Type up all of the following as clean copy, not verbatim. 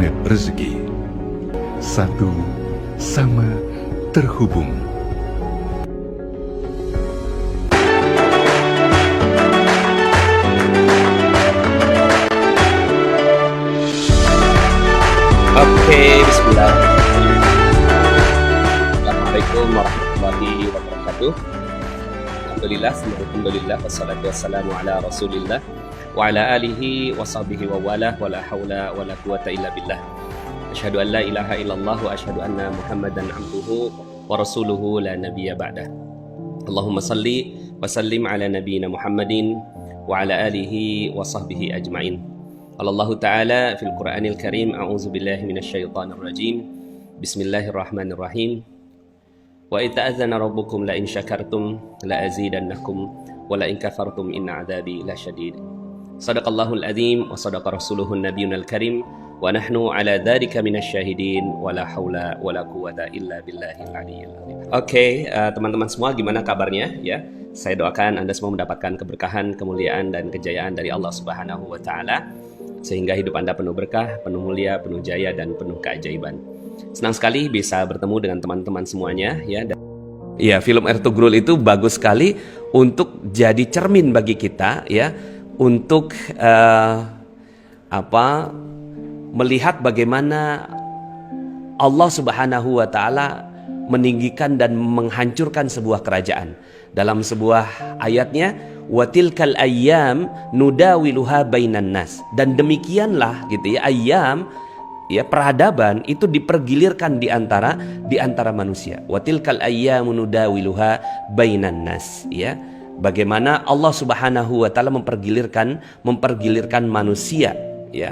Magnet Rezeki. Satu sama terhubung. Oke, bismillah. Assalamualaikum warahmatullahi wabarakatuh. Alhamdulillah, wassalatu wassalamu ala rasulillah wa ala alihi wa sahbihi wa wala wa la hawla wa la quwata illa billah. Asyhadu an la ilaha illallah wa asyhadu anna Muhammadan abduhu wa rasuluhu la nabiyya ba'dah. Allahumma salli wa sallim ala nabiyyina Muhammadin wa ala alihi wa sahbihi ajma'in. Allah Ta'ala fil Qur'anil Karim, a'udzu billahi minasyaitonir rajim. Bismillahirrahmanirrahim. Wa ita'adzana rabbukum la in syakartum la azidannakum wa la in kafartum inna 'adzabi lasyadid. Shadaqallahul azim wa shadaqa rasuluhun nabiyunal karim wa nahnu 'ala dzalika minasyahidin wa la haula wa la quwata illa billahil aliyyil azim. Oke, teman-teman semua, gimana kabarnya ya? Saya doakan Anda semua mendapatkan keberkahan, kemuliaan dan kejayaan dari Allah Subhanahu wa taala, sehingga hidup Anda penuh berkah, penuh mulia, penuh jaya, dan penuh keajaiban. Senang sekali bisa bertemu dengan teman-teman semuanya ya. Ya, film Ertugrul itu bagus sekali untuk jadi cermin bagi kita ya, untuk melihat bagaimana Allah Subhanahu wa taala meninggikan dan menghancurkan sebuah kerajaan. Dalam sebuah ayatnya, watilkal ayyam nudawiluha bainan nas, dan demikianlah gitu ya, ayyam ya, peradaban itu dipergilirkan di antara manusia. Watilkal ayyam nudawiluha bainan nas ya. Bagaimana Allah Subhanahu wa taala mempergilirkan manusia ya.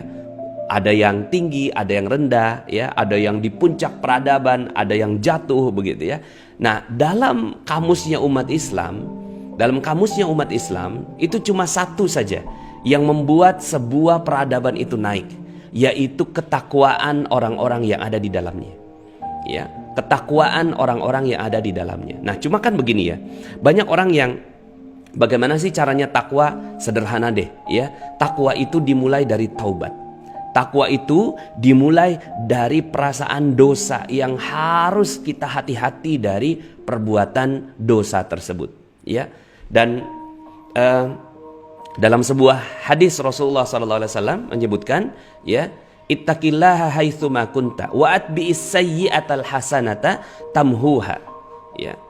Ada yang tinggi, ada yang rendah ya, ada yang di puncak peradaban, ada yang jatuh begitu ya. Nah, dalam kamusnya umat Islam itu cuma satu saja yang membuat sebuah peradaban itu naik, yaitu ketakwaan orang-orang yang ada di dalamnya. Ya, ketakwaan orang-orang yang ada di dalamnya. Nah, cuma kan begini ya. Banyak orang yang, bagaimana sih caranya takwa? Sederhana deh ya. Takwa itu dimulai dari taubat. Takwa itu dimulai dari perasaan dosa yang harus kita hati-hati dari perbuatan dosa tersebut ya. Dan dalam sebuah hadis Rasulullah SAW menyebutkan ya, ittaqillaha haitsuma kunta wa atbi'is sayyi'atal hasanata tamhuha ya.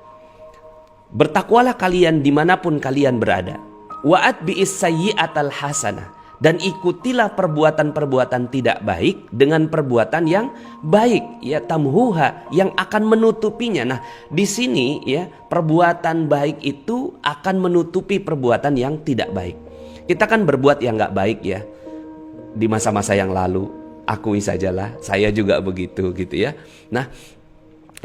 Bertakwalah kalian dimanapun kalian berada, wa atbi'is sayyi'atal hasanah, dan ikutilah perbuatan-perbuatan tidak baik dengan perbuatan yang baik ya, tamhuha, yang akan menutupinya. Nah, di sini ya, perbuatan baik itu akan menutupi perbuatan yang tidak baik. Kita kan berbuat yang nggak baik ya di masa-masa yang lalu, akui sajalah, saya juga begitu gitu ya. Nah,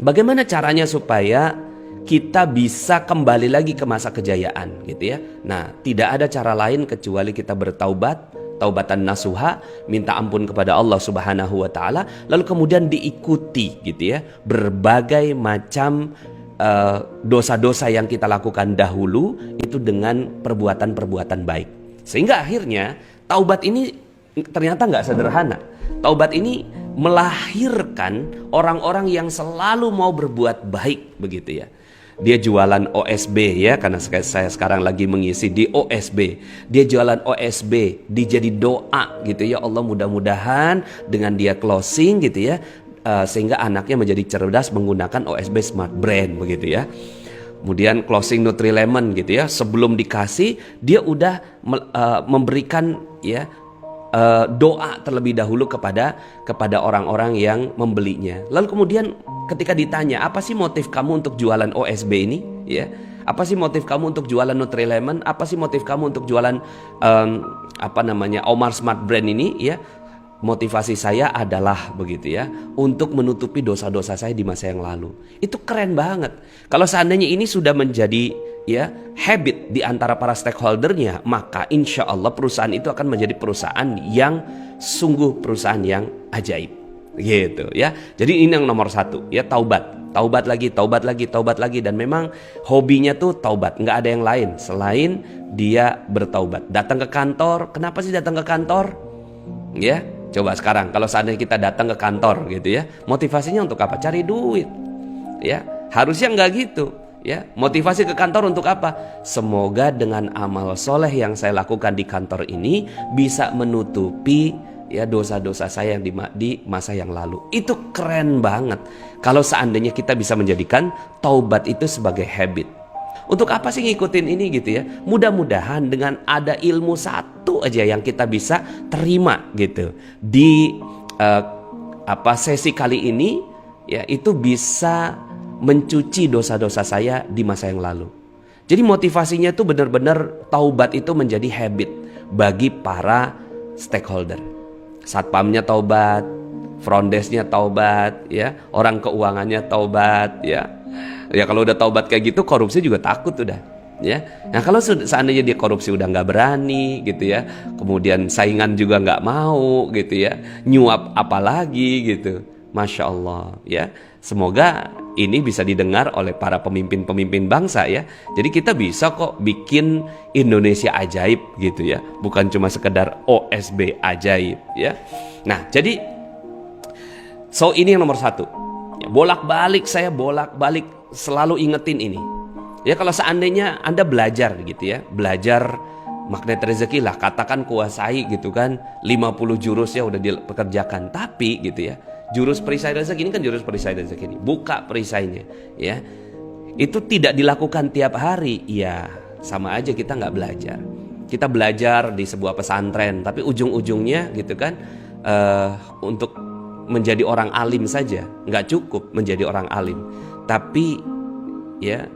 bagaimana caranya supaya kita bisa kembali lagi ke masa kejayaan gitu ya. Nah, tidak ada cara lain kecuali kita bertaubat, taubatan nasuha, minta ampun kepada Allah Subhanahu wa taala, lalu kemudian diikuti gitu ya berbagai macam dosa-dosa yang kita lakukan dahulu itu dengan perbuatan-perbuatan baik. Sehingga akhirnya taubat ini ternyata nggak sederhana. Taubat ini melahirkan orang-orang yang selalu mau berbuat baik begitu ya. Dia jualan OSB ya, karena saya sekarang lagi mengisi di OSB. Dia jualan OSB, dia jadi doa gitu ya, Allah mudah-mudahan dengan dia closing gitu ya, sehingga anaknya menjadi cerdas menggunakan OSB Smart Brand begitu ya. Kemudian closing Nutri-Lemon gitu ya, sebelum dikasih dia udah memberikan ya doa terlebih dahulu kepada orang-orang yang membelinya. Lalu kemudian ketika ditanya, apa sih motif kamu untuk jualan OSB ini ya, apa sih motif kamu untuk jualan Nutri-Lemon, apa sih motif kamu untuk jualan Omar Smart Brand ini ya, motivasi saya adalah begitu ya, untuk menutupi dosa-dosa saya di masa yang lalu. Itu keren banget. Kalau seandainya ini sudah menjadi ya habit di antara para stakeholdernya, maka insya Allah perusahaan itu akan menjadi perusahaan yang sungguh perusahaan yang ajaib gitu ya. Jadi ini yang nomor satu ya, taubat lagi, dan memang hobinya tuh taubat, nggak ada yang lain selain dia bertaubat. Datang ke kantor, kenapa sih datang ke kantor ya? Coba sekarang kalau seandainya kita datang ke kantor gitu ya, motivasinya untuk apa? Cari duit. Ya, harusnya nggak gitu. Ya, motivasi ke kantor untuk apa? Semoga dengan amal soleh yang saya lakukan di kantor ini bisa menutupi ya dosa-dosa saya yang di masa yang lalu. Itu keren banget kalau seandainya kita bisa menjadikan taubat itu sebagai habit. Untuk apa sih ngikutin ini gitu ya? Mudah-mudahan dengan ada ilmu satu aja yang kita bisa terima gitu di sesi kali ini, ya itu bisa mencuci dosa-dosa saya di masa yang lalu. Jadi motivasinya itu benar-benar taubat itu menjadi habit bagi para stakeholder. Satpamnya taubat, front desk-nya taubat, ya, orang keuangannya taubat, ya. Ya kalau udah taubat kayak gitu, korupsi juga takut udah, ya. Nah kalau seandainya dia korupsi udah nggak berani, gitu ya, kemudian saingan juga nggak mau, gitu ya, nyuap apalagi, gitu. Masya Allah, ya. Semoga ini bisa didengar oleh para pemimpin-pemimpin bangsa, ya. Jadi kita bisa kok bikin Indonesia ajaib, gitu ya, bukan cuma sekedar OSB ajaib, ya. Nah jadi, ini yang nomor satu. Ya, bolak-balik selalu ingetin ini. Ya kalau seandainya Anda belajar gitu ya, belajar magnet rezeki lah, katakan kuasai gitu kan, 50 jurus ya udah dipekerjakan. Tapi gitu ya, jurus perisai rezeki ini kan jurus perisai rezeki ini, buka perisainya ya. Itu tidak dilakukan tiap hari, ya sama aja kita nggak belajar. Kita belajar di sebuah pesantren, tapi ujung-ujungnya gitu kan, untuk menjadi orang alim saja nggak cukup menjadi orang alim. Tapi ya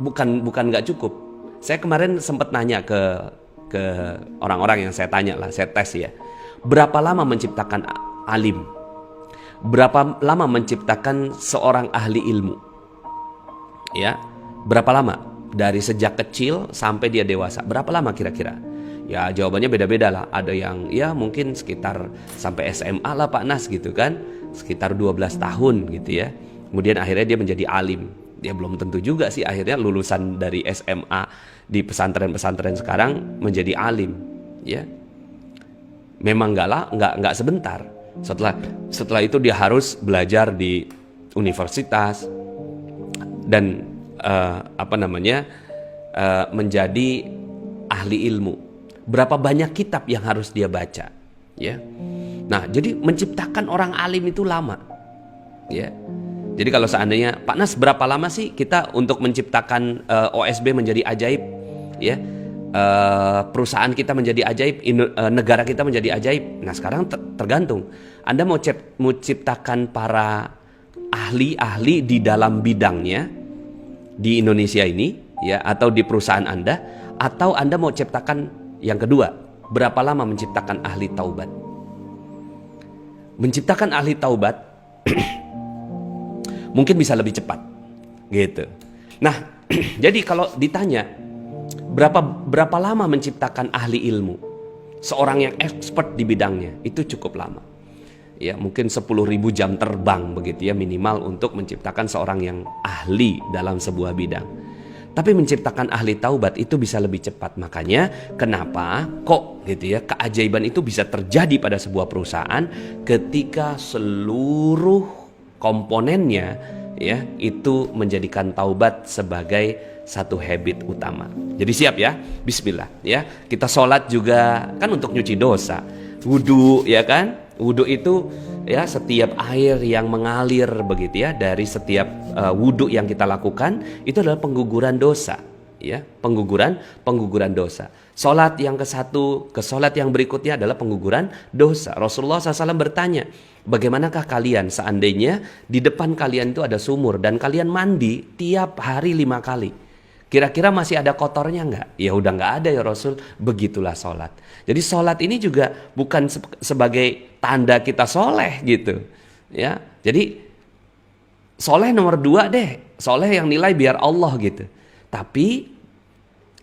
bukan nggak cukup. Saya kemarin sempat nanya ke orang-orang yang saya tanya lah, saya tes ya. Berapa lama menciptakan alim? Berapa lama menciptakan seorang ahli ilmu? Ya, berapa lama? Dari sejak kecil sampai dia dewasa. Berapa lama kira-kira? Ya jawabannya beda-beda lah. Ada yang ya mungkin sekitar sampai SMA lah Pak Nas gitu kan, sekitar 12 tahun gitu ya. Kemudian akhirnya dia menjadi alim. Dia belum tentu juga sih akhirnya lulusan dari SMA di pesantren-pesantren sekarang menjadi alim, ya. Memang nggak sebentar. Setelah itu dia harus belajar di universitas dan menjadi ahli ilmu. Berapa banyak kitab yang harus dia baca, ya. Nah, jadi menciptakan orang alim itu lama, ya. Jadi kalau seandainya Pak Nas, berapa lama sih kita untuk menciptakan OSB menjadi ajaib, ya? Perusahaan kita menjadi ajaib, negara kita menjadi ajaib. Nah sekarang tergantung. Anda mau ciptakan para ahli-ahli di dalam bidangnya di Indonesia ini, ya, atau di perusahaan Anda, atau Anda mau ciptakan yang kedua, berapa lama menciptakan ahli taubat? Menciptakan ahli taubat mungkin bisa lebih cepat, gitu. Nah, jadi kalau ditanya berapa lama menciptakan ahli ilmu, seorang yang expert di bidangnya, itu cukup lama. Ya, mungkin 10.000 jam terbang begitu ya minimal untuk menciptakan seorang yang ahli dalam sebuah bidang. Tapi menciptakan ahli taubat itu bisa lebih cepat. Makanya kenapa kok gitu ya keajaiban itu bisa terjadi pada sebuah perusahaan ketika seluruh komponennya ya itu menjadikan taubat sebagai satu habit utama. Jadi siap ya, bismillah ya. Kita sholat juga kan untuk nyuci dosa. Wudu ya kan, wudu itu ya setiap air yang mengalir begitu ya dari setiap wudu yang kita lakukan itu adalah pengguguran dosa ya, pengguguran dosa. Sholat yang ke satu ke sholat yang berikutnya adalah pengguguran dosa. Rasulullah SAW bertanya, bagaimanakah kalian seandainya di depan kalian itu ada sumur dan kalian mandi tiap hari 5 kali? Kira-kira masih ada kotornya nggak? Ya udah nggak ada ya Rasul. Begitulah sholat. Jadi sholat ini juga bukan sebagai tanda kita soleh gitu. Ya, jadi soleh nomor 2 deh. Soleh yang nilai biar Allah gitu. Tapi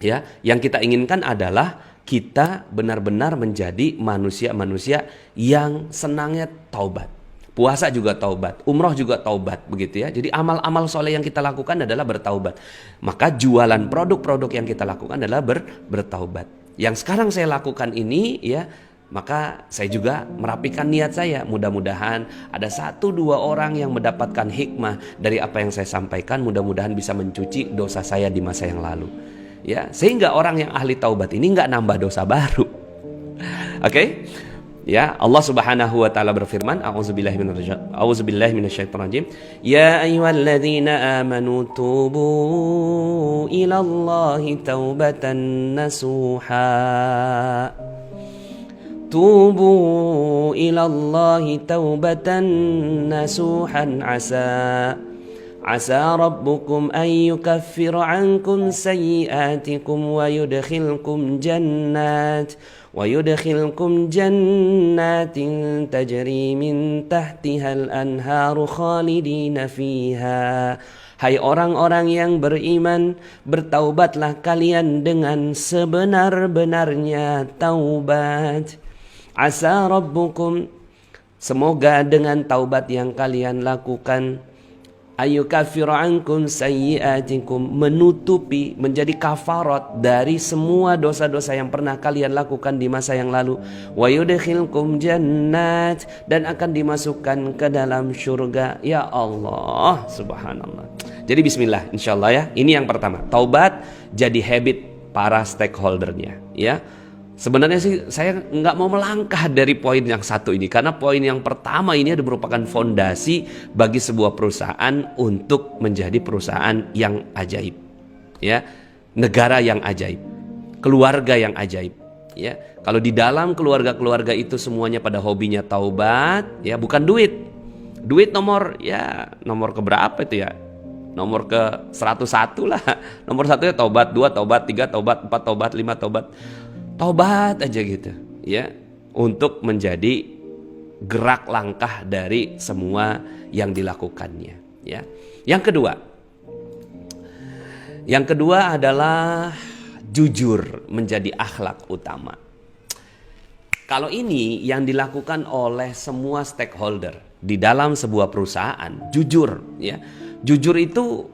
ya, yang kita inginkan adalah kita benar-benar menjadi manusia-manusia yang senangnya taubat. Puasa juga taubat, umroh juga taubat begitu ya. Jadi amal-amal soleh yang kita lakukan adalah bertaubat. Maka jualan produk-produk yang kita lakukan adalah bertaubat. Yang sekarang saya lakukan ini ya maka saya juga merapikan niat saya. Mudah-mudahan ada 1-2 orang yang mendapatkan hikmah dari apa yang saya sampaikan. Mudah-mudahan bisa mencuci dosa saya di masa yang lalu. Ya, sehingga orang yang ahli taubat ini nggak nambah dosa baru. Oke? Ya, Allah Subhanahu wa taala berfirman, A'udzubillahi minasyaitonirrajim. Ya ayyuhalladzina amanu tubu ilallahi taubatan nasuha. Tubu ilallahi taubatan nasuhan asa rabbukum an yukaffira ankum sayyi'atikum wa yudkhilkum jannatin tajri min tahtihal anharu khalidina fiha. Hai orang-orang yang beriman, bertaubatlah kalian dengan sebenar-benarnya taubat. Asa rabbukum, semoga dengan taubat yang kalian lakukan, ayyukaffiru ankum sayyi'atikum, menutupi, menjadi kafarat dari semua dosa-dosa yang pernah kalian lakukan di masa yang lalu. Wa yudkhilkum jannat, dan akan dimasukkan ke dalam surga. Ya Allah, subhanallah. Jadi bismillah, insyaallah ya. Ini yang pertama, taubat jadi habit para stakeholdernya, ya. Sebenarnya sih saya nggak mau melangkah dari poin yang satu ini, karena poin yang pertama ini merupakan fondasi bagi sebuah perusahaan untuk menjadi perusahaan yang ajaib, ya, negara yang ajaib, keluarga yang ajaib, ya. Kalau di dalam keluarga-keluarga itu semuanya pada hobinya taubat, ya, bukan duit nomor keberapa itu ya, nomor ke 101 lah, nomor 1 ya taubat, 2 taubat, 3 taubat, 4 taubat, 5 taubat. Taubat aja gitu, ya, untuk menjadi gerak langkah dari semua yang dilakukannya, ya. Yang kedua adalah jujur menjadi akhlak utama. Kalau ini yang dilakukan oleh semua stakeholder di dalam sebuah perusahaan, jujur, ya. Jujur itu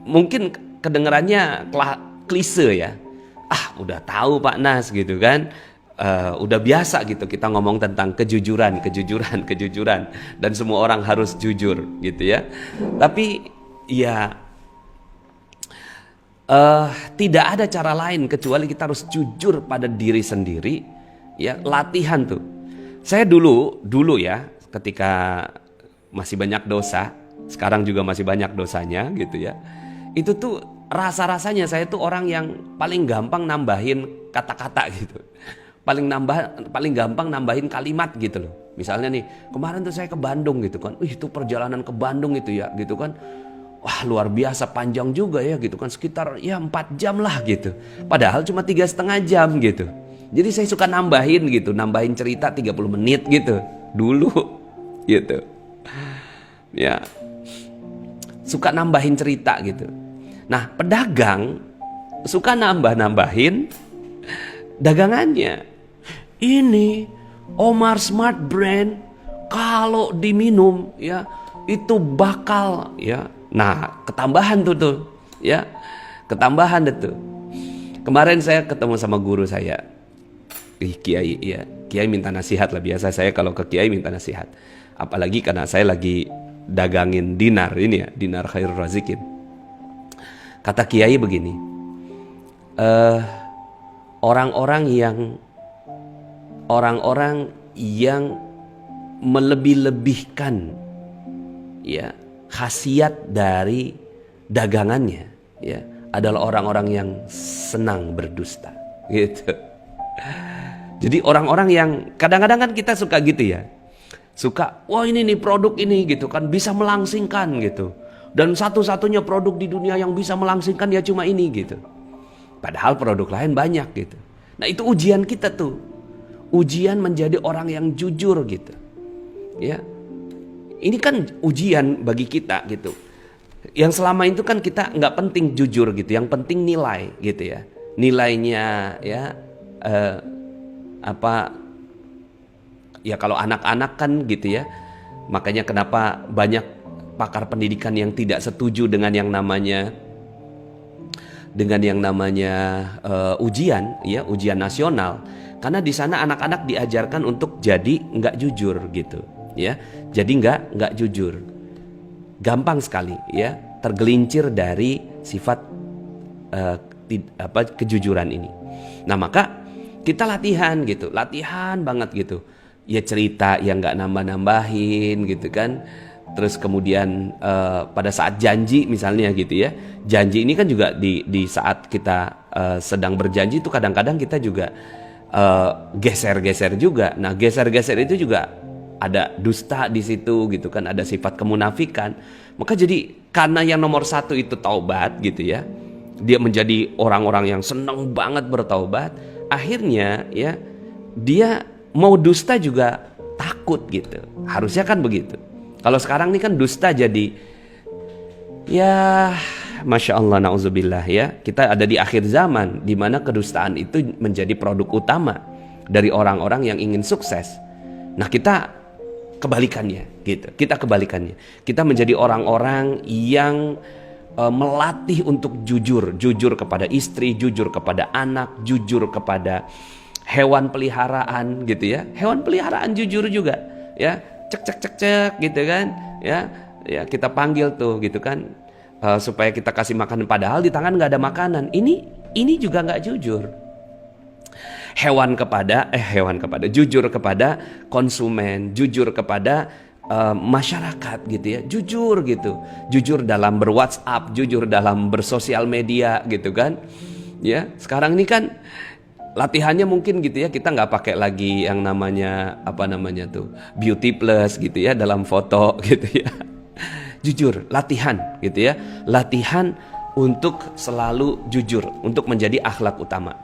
mungkin kedengarannya klise ya. Udah tahu Pak Nas gitu kan, udah biasa gitu kita ngomong tentang kejujuran dan semua orang harus jujur gitu ya. Tapi ya tidak ada cara lain kecuali kita harus jujur pada diri sendiri, ya. Latihan tuh. Saya dulu ya, ketika masih banyak dosa, sekarang juga masih banyak dosanya gitu ya. Itu tuh rasa-rasanya saya tuh orang yang paling gampang nambahin kata-kata gitu. Paling gampang nambahin kalimat gitu loh. Misalnya nih, kemarin tuh saya ke Bandung gitu kan. Itu perjalanan ke Bandung itu ya gitu kan. Wah, luar biasa panjang juga ya gitu kan. Sekitar ya 4 jam lah gitu. Padahal cuma 3,5 jam gitu. Jadi saya suka nambahin cerita 30 menit gitu. Dulu gitu. Ya. Suka nambahin cerita gitu. Nah, pedagang suka nambahin dagangannya. Ini Omar Smart Brand kalau diminum ya itu bakal ya. Nah, ketambahan tuh ya. Ketambahan itu. Kemarin saya ketemu sama guru saya. Kiai ya. Kiai minta nasihat lah, biasa saya kalau ke kiai minta nasihat. Apalagi karena saya lagi dagangin dinar ini ya, dinar khairur razikin. Kata kiai begini, orang-orang yang melebih-lebihkan ya khasiat dari dagangannya ya adalah orang-orang yang senang berdusta gitu. Jadi orang-orang yang kadang-kadang kan kita suka gitu ya, suka wah ini nih produk ini gitu kan bisa melangsingkan gitu. Dan satu-satunya produk di dunia yang bisa melangsingkan ya cuma ini gitu. Padahal produk lain banyak gitu. Nah, itu ujian kita tuh. Ujian menjadi orang yang jujur gitu. Ya. Ini kan ujian bagi kita gitu. Yang selama itu kan kita nggak penting jujur gitu. Yang penting nilai gitu ya. Nilainya ya ya kalau anak-anak kan gitu ya. Makanya kenapa banyak pakar pendidikan yang tidak setuju dengan yang namanya dengan yang namanya ujian, ya, ujian nasional. Karena di sana anak-anak diajarkan untuk jadi nggak jujur gitu, ya. Jadi nggak jujur. Gampang sekali, ya, tergelincir dari sifat kejujuran ini. Nah, maka kita latihan gitu, latihan banget gitu. Ya, cerita yang nggak nambah-nambahin gitu kan. Terus kemudian pada saat janji misalnya gitu ya, janji ini kan juga di saat kita sedang berjanji itu kadang-kadang kita juga geser-geser juga. Nah, geser-geser itu juga ada dusta di situ gitu kan, ada sifat kemunafikan. Maka jadi karena yang nomor satu itu taubat gitu ya, dia menjadi orang-orang yang senang banget bertaubat. Akhirnya ya dia mau dusta juga takut gitu. Harusnya kan begitu. Kalau sekarang ini kan dusta jadi, ya Masya Allah, na'udzubillah ya. Kita ada di akhir zaman di mana kedustaan itu menjadi produk utama dari orang-orang yang ingin sukses. Nah, kita kebalikannya gitu. Kita kebalikannya. Kita menjadi orang-orang yang melatih untuk jujur. Jujur kepada istri, jujur kepada anak, jujur kepada hewan peliharaan gitu ya. Hewan peliharaan jujur juga ya. Cek gitu kan ya, kita panggil tuh gitu kan, supaya kita kasih makan, padahal di tangan nggak ada makanan. Ini juga nggak jujur. Hewan kepada jujur kepada konsumen, jujur kepada masyarakat gitu ya, jujur gitu, jujur dalam berWhatsApp, jujur dalam bersosial media gitu kan ya. Sekarang ini kan latihannya mungkin gitu ya, kita nggak pakai lagi yang namanya beauty plus gitu ya dalam foto gitu ya. Jujur, latihan gitu ya, latihan untuk selalu jujur, untuk menjadi akhlak utama.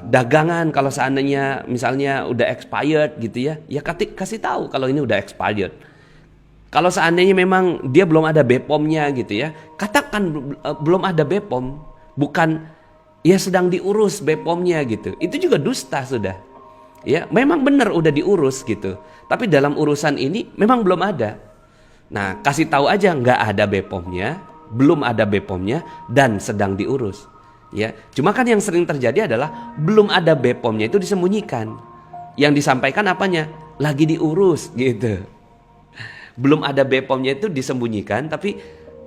Dagangan kalau seandainya misalnya udah expired gitu ya, kasih tahu kalau ini udah expired. Kalau seandainya memang dia belum ada BPOM-nya gitu ya, katakan belum ada BPOM, bukan ya sedang diurus BPOM-nya gitu. Itu juga dusta sudah. Ya, memang benar udah diurus gitu. Tapi dalam urusan ini memang belum ada. Nah, kasih tahu aja nggak ada BPOM-nya, belum ada BPOM-nya dan sedang diurus. Ya, cuma kan yang sering terjadi adalah belum ada BPOM-nya itu disembunyikan. Yang disampaikan apanya? Lagi diurus gitu. Belum ada BPOM-nya itu disembunyikan, tapi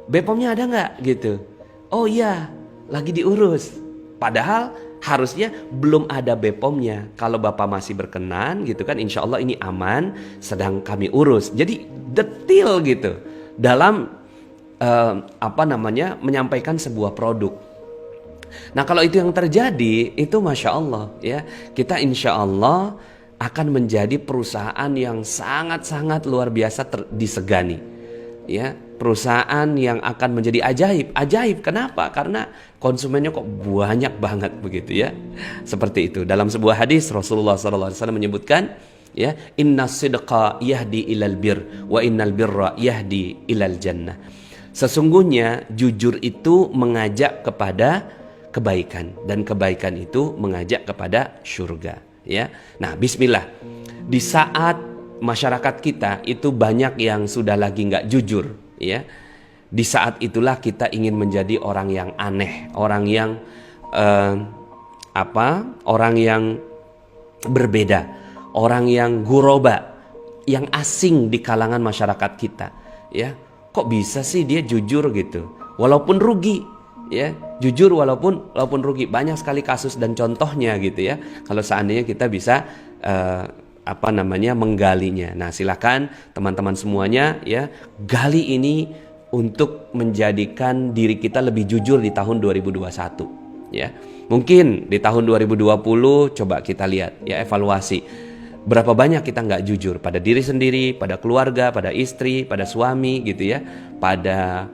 BPOM-nya ada nggak gitu? Oh iya, lagi diurus. Padahal harusnya belum ada BPOM-nya. Kalau Bapak masih berkenan gitu kan, insya Allah ini aman, sedang kami urus. Jadi detail gitu dalam menyampaikan sebuah produk. Nah, kalau itu yang terjadi, itu Masya Allah ya, kita insya Allah akan menjadi perusahaan yang sangat-sangat luar biasa disegani ya. Perusahaan yang akan menjadi ajaib. Kenapa? Karena konsumennya kok banyak banget begitu ya. Seperti itu. Dalam sebuah hadis Rasulullah SAW menyebutkan ya, inna sidqa yahdi ilal bir wa innal birra yahdi ilal jannah. Sesungguhnya jujur itu mengajak kepada kebaikan dan kebaikan itu mengajak kepada surga ya. Nah, bismillah. Di saat masyarakat kita itu banyak yang sudah lagi nggak jujur ya, di saat itulah kita ingin menjadi orang yang aneh, orang yang orang yang berbeda, orang yang guroba, yang asing di kalangan masyarakat kita ya. Kok bisa sih dia jujur gitu walaupun rugi ya, jujur walaupun rugi. Banyak sekali kasus dan contohnya gitu ya, kalau seandainya kita bisa menggalinya. Nah, silakan teman-teman semuanya ya, gali ini untuk menjadikan diri kita lebih jujur di tahun 2021 ya. Mungkin di tahun 2020 coba kita lihat ya, evaluasi berapa banyak kita nggak jujur pada diri sendiri, pada keluarga, pada istri, pada suami gitu ya, pada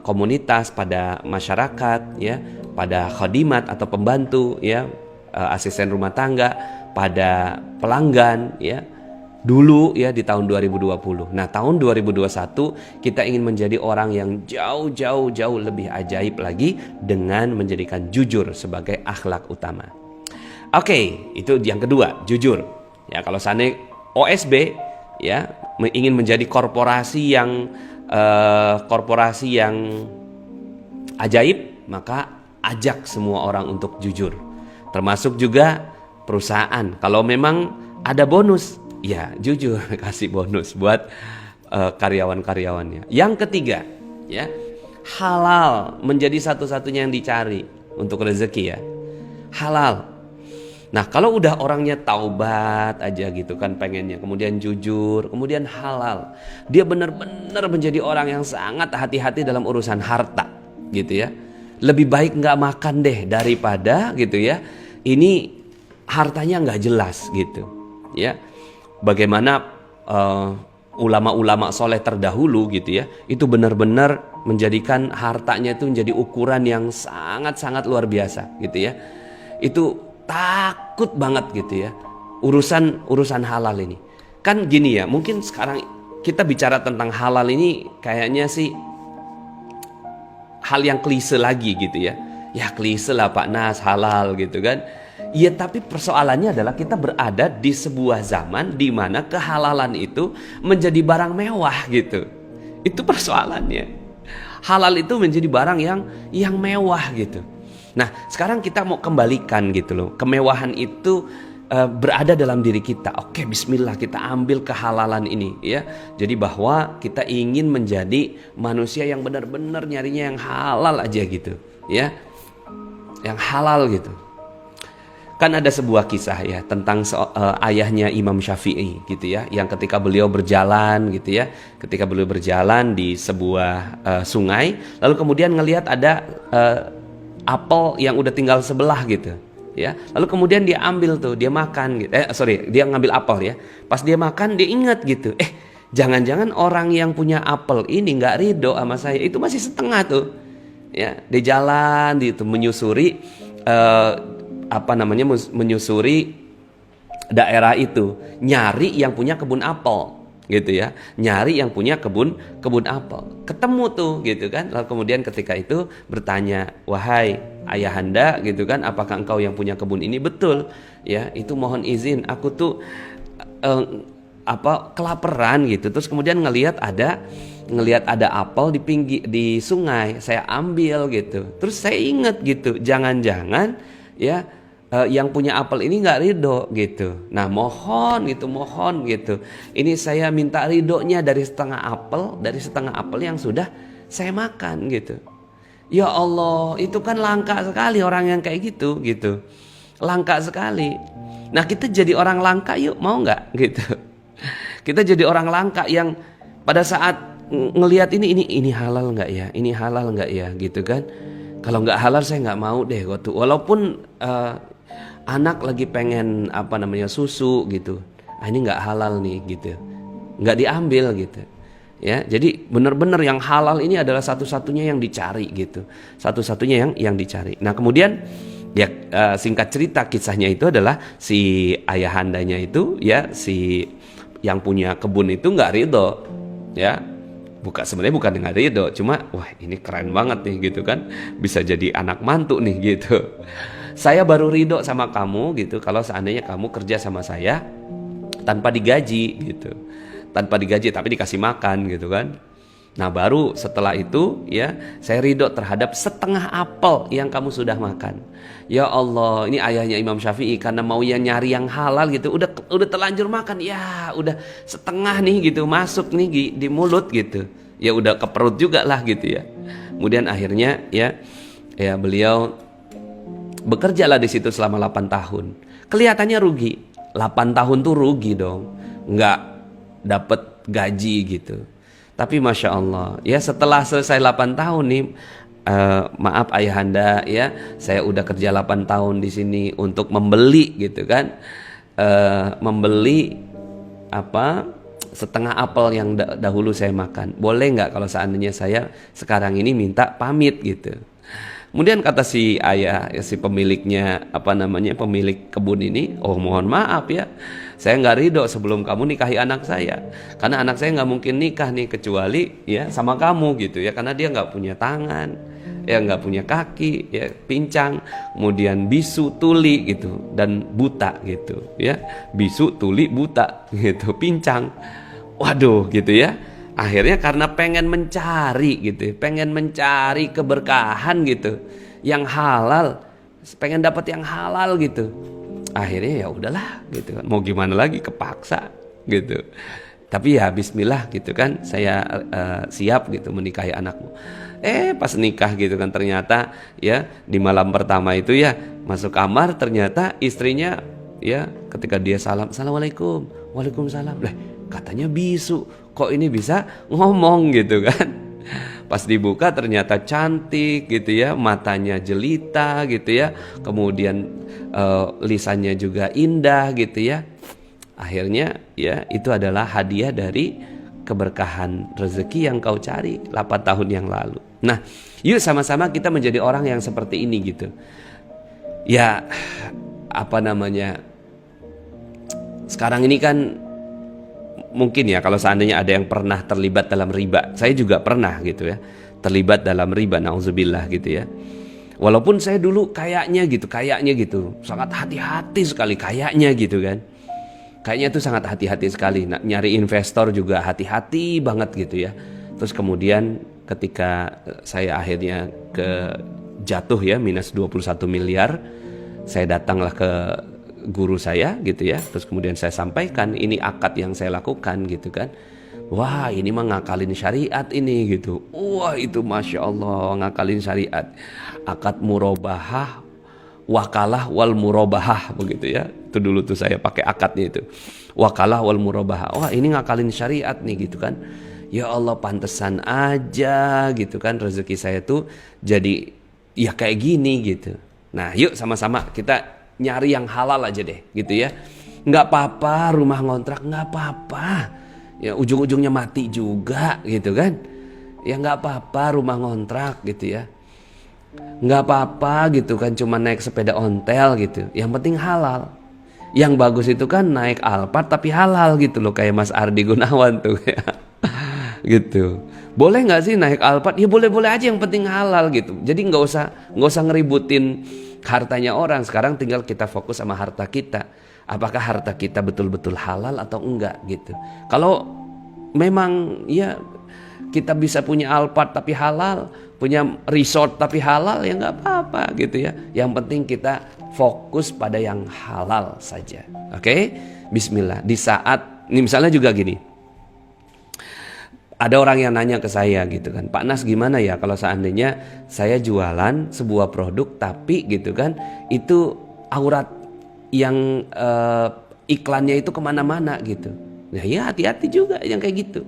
komunitas, pada masyarakat ya, pada khadimat atau pembantu ya, asisten rumah tangga, pada pelanggan ya, dulu ya di tahun 2020. Nah, tahun 2021 kita ingin menjadi orang yang jauh lebih ajaib lagi dengan menjadikan jujur sebagai akhlak utama. Oke, itu yang kedua, jujur. Ya, kalau seandainya OSB ya ingin menjadi korporasi yang ajaib maka ajak semua orang untuk jujur. Termasuk juga perusahaan. Kalau memang ada bonus, ya jujur kasih bonus buat karyawan-karyawannya. Yang ketiga, ya, halal menjadi satu-satunya yang dicari untuk rezeki ya. Halal. Nah, kalau udah orangnya taubat aja gitu kan pengennya, kemudian jujur, kemudian halal, dia benar-benar menjadi orang yang sangat hati-hati dalam urusan harta gitu ya. Lebih baik nggak makan deh daripada gitu ya, ini hartanya nggak jelas gitu ya. Bagaimana ulama-ulama soleh terdahulu gitu ya, itu benar-benar menjadikan hartanya itu menjadi ukuran yang sangat-sangat luar biasa gitu ya. Itu takut banget gitu ya urusan halal ini. Kan gini ya, mungkin sekarang kita bicara tentang halal ini kayaknya sih hal yang klise lagi gitu ya. Ya klise lah Pak Nas, halal gitu kan. Ya tapi persoalannya adalah kita berada di sebuah zaman di mana kehalalan itu menjadi barang mewah gitu. Itu persoalannya. Halal itu menjadi barang yang mewah gitu. Nah, sekarang kita mau kembalikan gitu loh. Kemewahan itu berada dalam diri kita. Oke, bismillah, kita ambil kehalalan ini ya. Jadi bahwa kita ingin menjadi manusia yang benar-benar nyarinya yang halal aja gitu, ya. Yang halal gitu. Kan ada sebuah kisah ya tentang ayahnya Imam Syafi'i gitu ya, yang ketika beliau berjalan gitu ya, ketika beliau berjalan di sebuah sungai, lalu kemudian ngelihat ada apel yang udah tinggal sebelah gitu ya, lalu kemudian dia ambil tuh, dia makan gitu. Dia ngambil apel ya, pas dia makan dia ingat gitu, jangan-jangan orang yang punya apel ini nggak ridho sama saya, itu masih setengah tuh ya. Dia jalan gitu menyusuri menyusuri daerah itu, nyari yang punya kebun apel gitu ya, nyari yang punya kebun apel, ketemu tuh gitu kan. Lalu kemudian ketika itu bertanya, wahai ayahanda gitu kan, apakah engkau yang punya kebun ini? Betul ya, itu mohon izin, aku tuh kelaparan gitu. Terus kemudian ngelihat ada apel di sungai, saya ambil gitu. Terus saya ingat gitu, jangan-jangan ya yang punya apel ini nggak ridho gitu. Nah mohon gitu. Ini saya minta ridhonya dari setengah apel yang sudah saya makan gitu. Ya Allah, itu kan langka sekali orang yang kayak gitu. Langka sekali. Nah kita jadi orang langka yuk, mau nggak gitu? Kita jadi orang langka yang pada saat ngelihat ini halal nggak ya? Ini halal nggak ya? Gitu kan? Kalau nggak halal saya nggak mau deh. Walaupun anak lagi pengen susu gitu, ini nggak halal nih gitu, nggak diambil gitu ya. Jadi benar-benar yang halal ini adalah satu-satunya yang dicari gitu, satu-satunya yang dicari. Nah kemudian ya singkat cerita kisahnya itu adalah si ayahandanya itu ya, si yang punya kebun itu nggak ridho ya. Sebenarnya bukan dengan ridho, cuma wah ini keren banget nih gitu kan, bisa jadi anak mantu nih gitu. Saya baru ridho sama kamu gitu kalau seandainya kamu kerja sama saya tanpa digaji gitu, tanpa digaji tapi dikasih makan gitu kan. Nah baru setelah itu ya saya ridho terhadap setengah apel yang kamu sudah makan. Ya Allah, ini ayahnya Imam Syafi'i karena mau nyari yang halal gitu, udah terlanjur makan ya, udah setengah nih gitu masuk nih di mulut gitu, ya udah ke perut juga lah gitu ya. Kemudian akhirnya ya beliau bekerjalah di situ selama 8 tahun. Kelihatannya rugi. 8 tahun tuh rugi dong, nggak dapet gaji gitu. Tapi Masya Allah ya, setelah selesai 8 tahun nih, maaf ayahanda ya, saya udah kerja 8 tahun di sini untuk membeli gitu kan, membeli setengah apel yang dahulu saya makan. Boleh nggak kalau seandainya saya sekarang ini minta pamit gitu. Kemudian kata si ayah, si pemiliknya, pemilik kebun ini, oh mohon maaf ya, saya nggak ridho sebelum kamu nikahi anak saya, karena anak saya nggak mungkin nikah nih kecuali ya sama kamu gitu ya, karena dia nggak punya tangan, ya nggak punya kaki, ya pincang, kemudian bisu, tuli gitu, dan buta gitu ya, bisu, tuli, buta gitu, pincang, waduh gitu ya. Akhirnya karena pengen mencari gitu, pengen mencari keberkahan gitu, yang halal, pengen dapat yang halal gitu. Akhirnya ya udahlah gitu kan, mau gimana lagi, kepaksa gitu. Tapi ya bismillah gitu kan, saya siap gitu menikahi anakmu. Pas nikah gitu kan, ternyata ya di malam pertama itu ya masuk kamar, ternyata istrinya ya ketika dia salam, assalamualaikum, waalaikumsalam, katanya bisu, kok ini bisa ngomong gitu kan. Pas dibuka ternyata cantik gitu ya, matanya jelita gitu ya, kemudian lisannya juga indah gitu ya. Akhirnya ya itu adalah hadiah dari keberkahan rezeki yang kau cari 8 tahun yang lalu. Nah, yuk sama-sama kita menjadi orang yang seperti ini gitu. Ya, apa namanya, sekarang ini kan mungkin ya kalau seandainya ada yang pernah terlibat dalam riba, saya juga pernah gitu ya, terlibat dalam riba, nauzubillah gitu ya. Walaupun saya dulu kayaknya gitu, sangat hati-hati sekali kayaknya gitu kan. Kayaknya itu sangat hati-hati sekali, nyari investor juga hati-hati banget gitu ya. Terus kemudian ketika saya akhirnya jatuh ya minus 21 miliar, saya datanglah ke guru saya gitu ya. Terus kemudian saya sampaikan ini akad yang saya lakukan gitu kan. Wah, ini mah ngakalin syariat ini gitu. Wah, itu Masya Allah ngakalin syariat. Akad murabahah, wakalah wal murabahah begitu ya. Itu dulu tuh saya pakai akadnya itu. Wakalah wal murabahah. Wah, ini ngakalin syariat nih gitu kan. Ya Allah, pantesan aja gitu kan rezeki saya tuh jadi ya kayak gini gitu. Nah, yuk sama-sama kita nyari yang halal aja deh gitu ya. Nggak apa-apa rumah ngontrak, nggak apa-apa ya, ujung-ujungnya mati juga gitu kan. Ya nggak apa-apa rumah ngontrak gitu ya, nggak apa-apa gitu kan, cuma naik sepeda ontel gitu, yang penting halal. Yang bagus itu kan naik Alphard tapi halal gitu loh, kayak Mas Ardi Gunawan tuh ya. Gitu. Boleh nggak sih naik Alphard? Ya boleh-boleh aja, yang penting halal gitu. Jadi nggak usah ngeributin hartanya orang. Sekarang tinggal kita fokus sama harta kita. Apakah harta kita betul-betul halal atau enggak gitu. Kalau memang ya kita bisa punya Alphard tapi halal, punya resort tapi halal, ya nggak apa-apa gitu ya. Yang penting kita fokus pada yang halal saja. Oke? Bismillah. Di saat ini misalnya juga gini, ada orang yang nanya ke saya gitu kan, Pak Nas gimana ya kalau seandainya saya jualan sebuah produk tapi gitu kan itu aurat yang iklannya itu kemana-mana gitu. Nah ya hati-hati juga yang kayak gitu.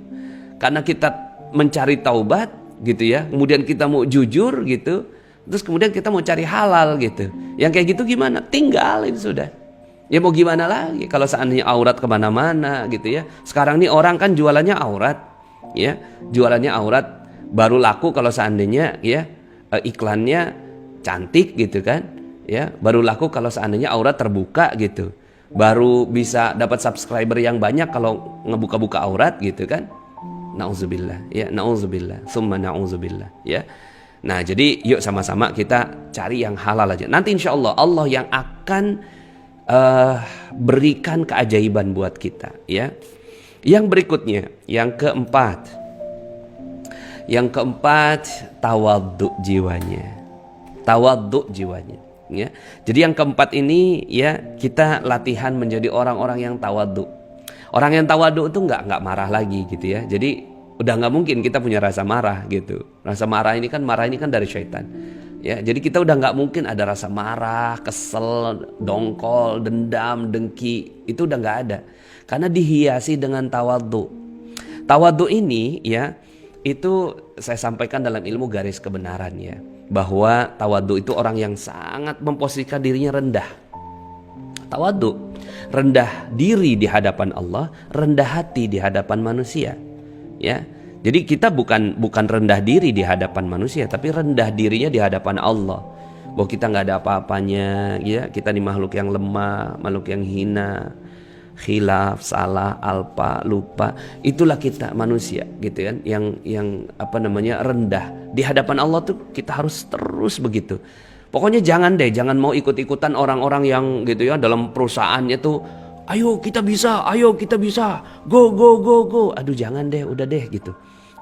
Karena kita mencari taubat gitu ya, kemudian kita mau jujur gitu, terus kemudian kita mau cari halal gitu. Yang kayak gitu gimana? Tinggalin sudah. Ya mau gimana lagi kalau seandainya aurat kemana-mana gitu ya. Sekarang nih orang kan jualannya aurat. Ya, jualannya aurat, baru laku kalau seandainya ya iklannya cantik gitu kan. Ya, baru laku kalau seandainya aurat terbuka gitu. Baru bisa dapat subscriber yang banyak kalau ngebuka-buka aurat gitu kan. Nauzubillah, ya nauzubillah, summa nauzubillah, ya. Nah, jadi yuk sama-sama kita cari yang halal aja. Nanti insya Allah Allah yang akan berikan keajaiban buat kita, ya. Yang berikutnya, yang keempat, tawadhu jiwanya, ya. Jadi yang keempat ini ya kita latihan menjadi orang-orang yang tawadhu. Orang yang tawadhu itu nggak marah lagi gitu ya. Jadi udah nggak mungkin kita punya rasa marah gitu. Rasa marah ini kan dari syaitan. Ya, jadi kita udah nggak mungkin ada rasa marah, kesel, dongkol, dendam, dengki. Itu udah nggak ada. Karena dihiasi dengan tawadhu. Tawadhu ini ya, itu saya sampaikan dalam ilmu garis kebenaran ya. Bahwa tawadhu itu orang yang sangat memposisikan dirinya rendah. Tawadhu, rendah diri di hadapan Allah, rendah hati di hadapan manusia. Ya. Jadi kita bukan rendah diri di hadapan manusia, tapi rendah dirinya di hadapan Allah. Bahwa kita nggak ada apa-apanya, ya. Kita ini makhluk yang lemah, makhluk yang hina, khilaf, salah, alpa, lupa. Itulah kita manusia, gitu kan? Yang rendah di hadapan Allah tuh kita harus terus begitu. Pokoknya jangan mau ikut-ikutan orang-orang yang gitu ya dalam perusahaannya tuh. Ayo kita bisa, go. Aduh jangan deh, udah deh gitu.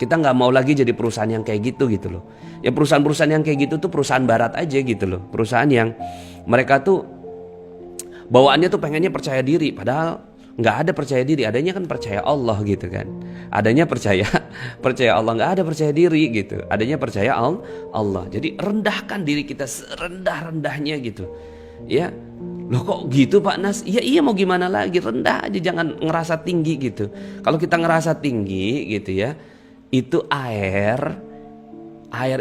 Kita nggak mau lagi jadi perusahaan yang kayak gitu loh. Ya perusahaan-perusahaan yang kayak gitu tuh perusahaan barat aja gitu loh. Perusahaan yang mereka tuh bawaannya tuh pengennya percaya diri, padahal nggak ada percaya diri, adanya kan percaya Allah gitu kan. Adanya percaya Allah, nggak ada percaya diri gitu. Adanya percaya Allah. Jadi rendahkan diri kita serendah-rendahnya gitu. Ya, loh kok gitu Pak Nas? Iya mau gimana lagi, rendah aja, jangan ngerasa tinggi gitu. Kalau kita ngerasa tinggi gitu ya, itu air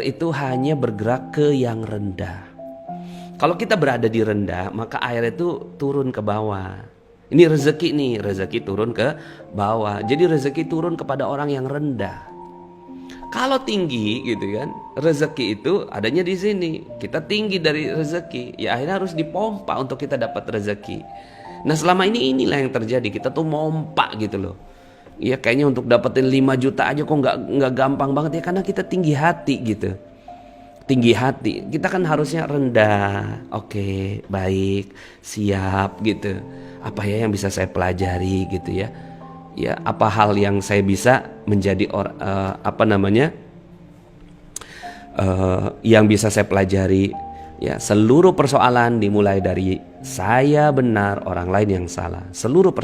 itu hanya bergerak ke yang rendah. Kalau kita berada di rendah, maka air itu turun ke bawah. Ini rezeki turun ke bawah. Jadi rezeki turun kepada orang yang rendah. Kalau tinggi gitu kan, rezeki itu adanya di sini. Kita tinggi dari rezeki, ya akhirnya harus dipompa untuk kita dapat rezeki. Nah selama ini inilah yang terjadi, kita tuh mompa gitu loh. Ya kayaknya untuk dapetin 5 juta aja kok nggak gampang banget ya, karena kita tinggi hati gitu. Tinggi hati, kita kan harusnya rendah. Oke, baik, siap gitu. Apa ya yang bisa saya pelajari gitu ya? Ya apa hal yang saya bisa menjadi yang bisa saya pelajari? Ya seluruh persoalan dimulai dari saya benar, orang lain yang salah. Seluruh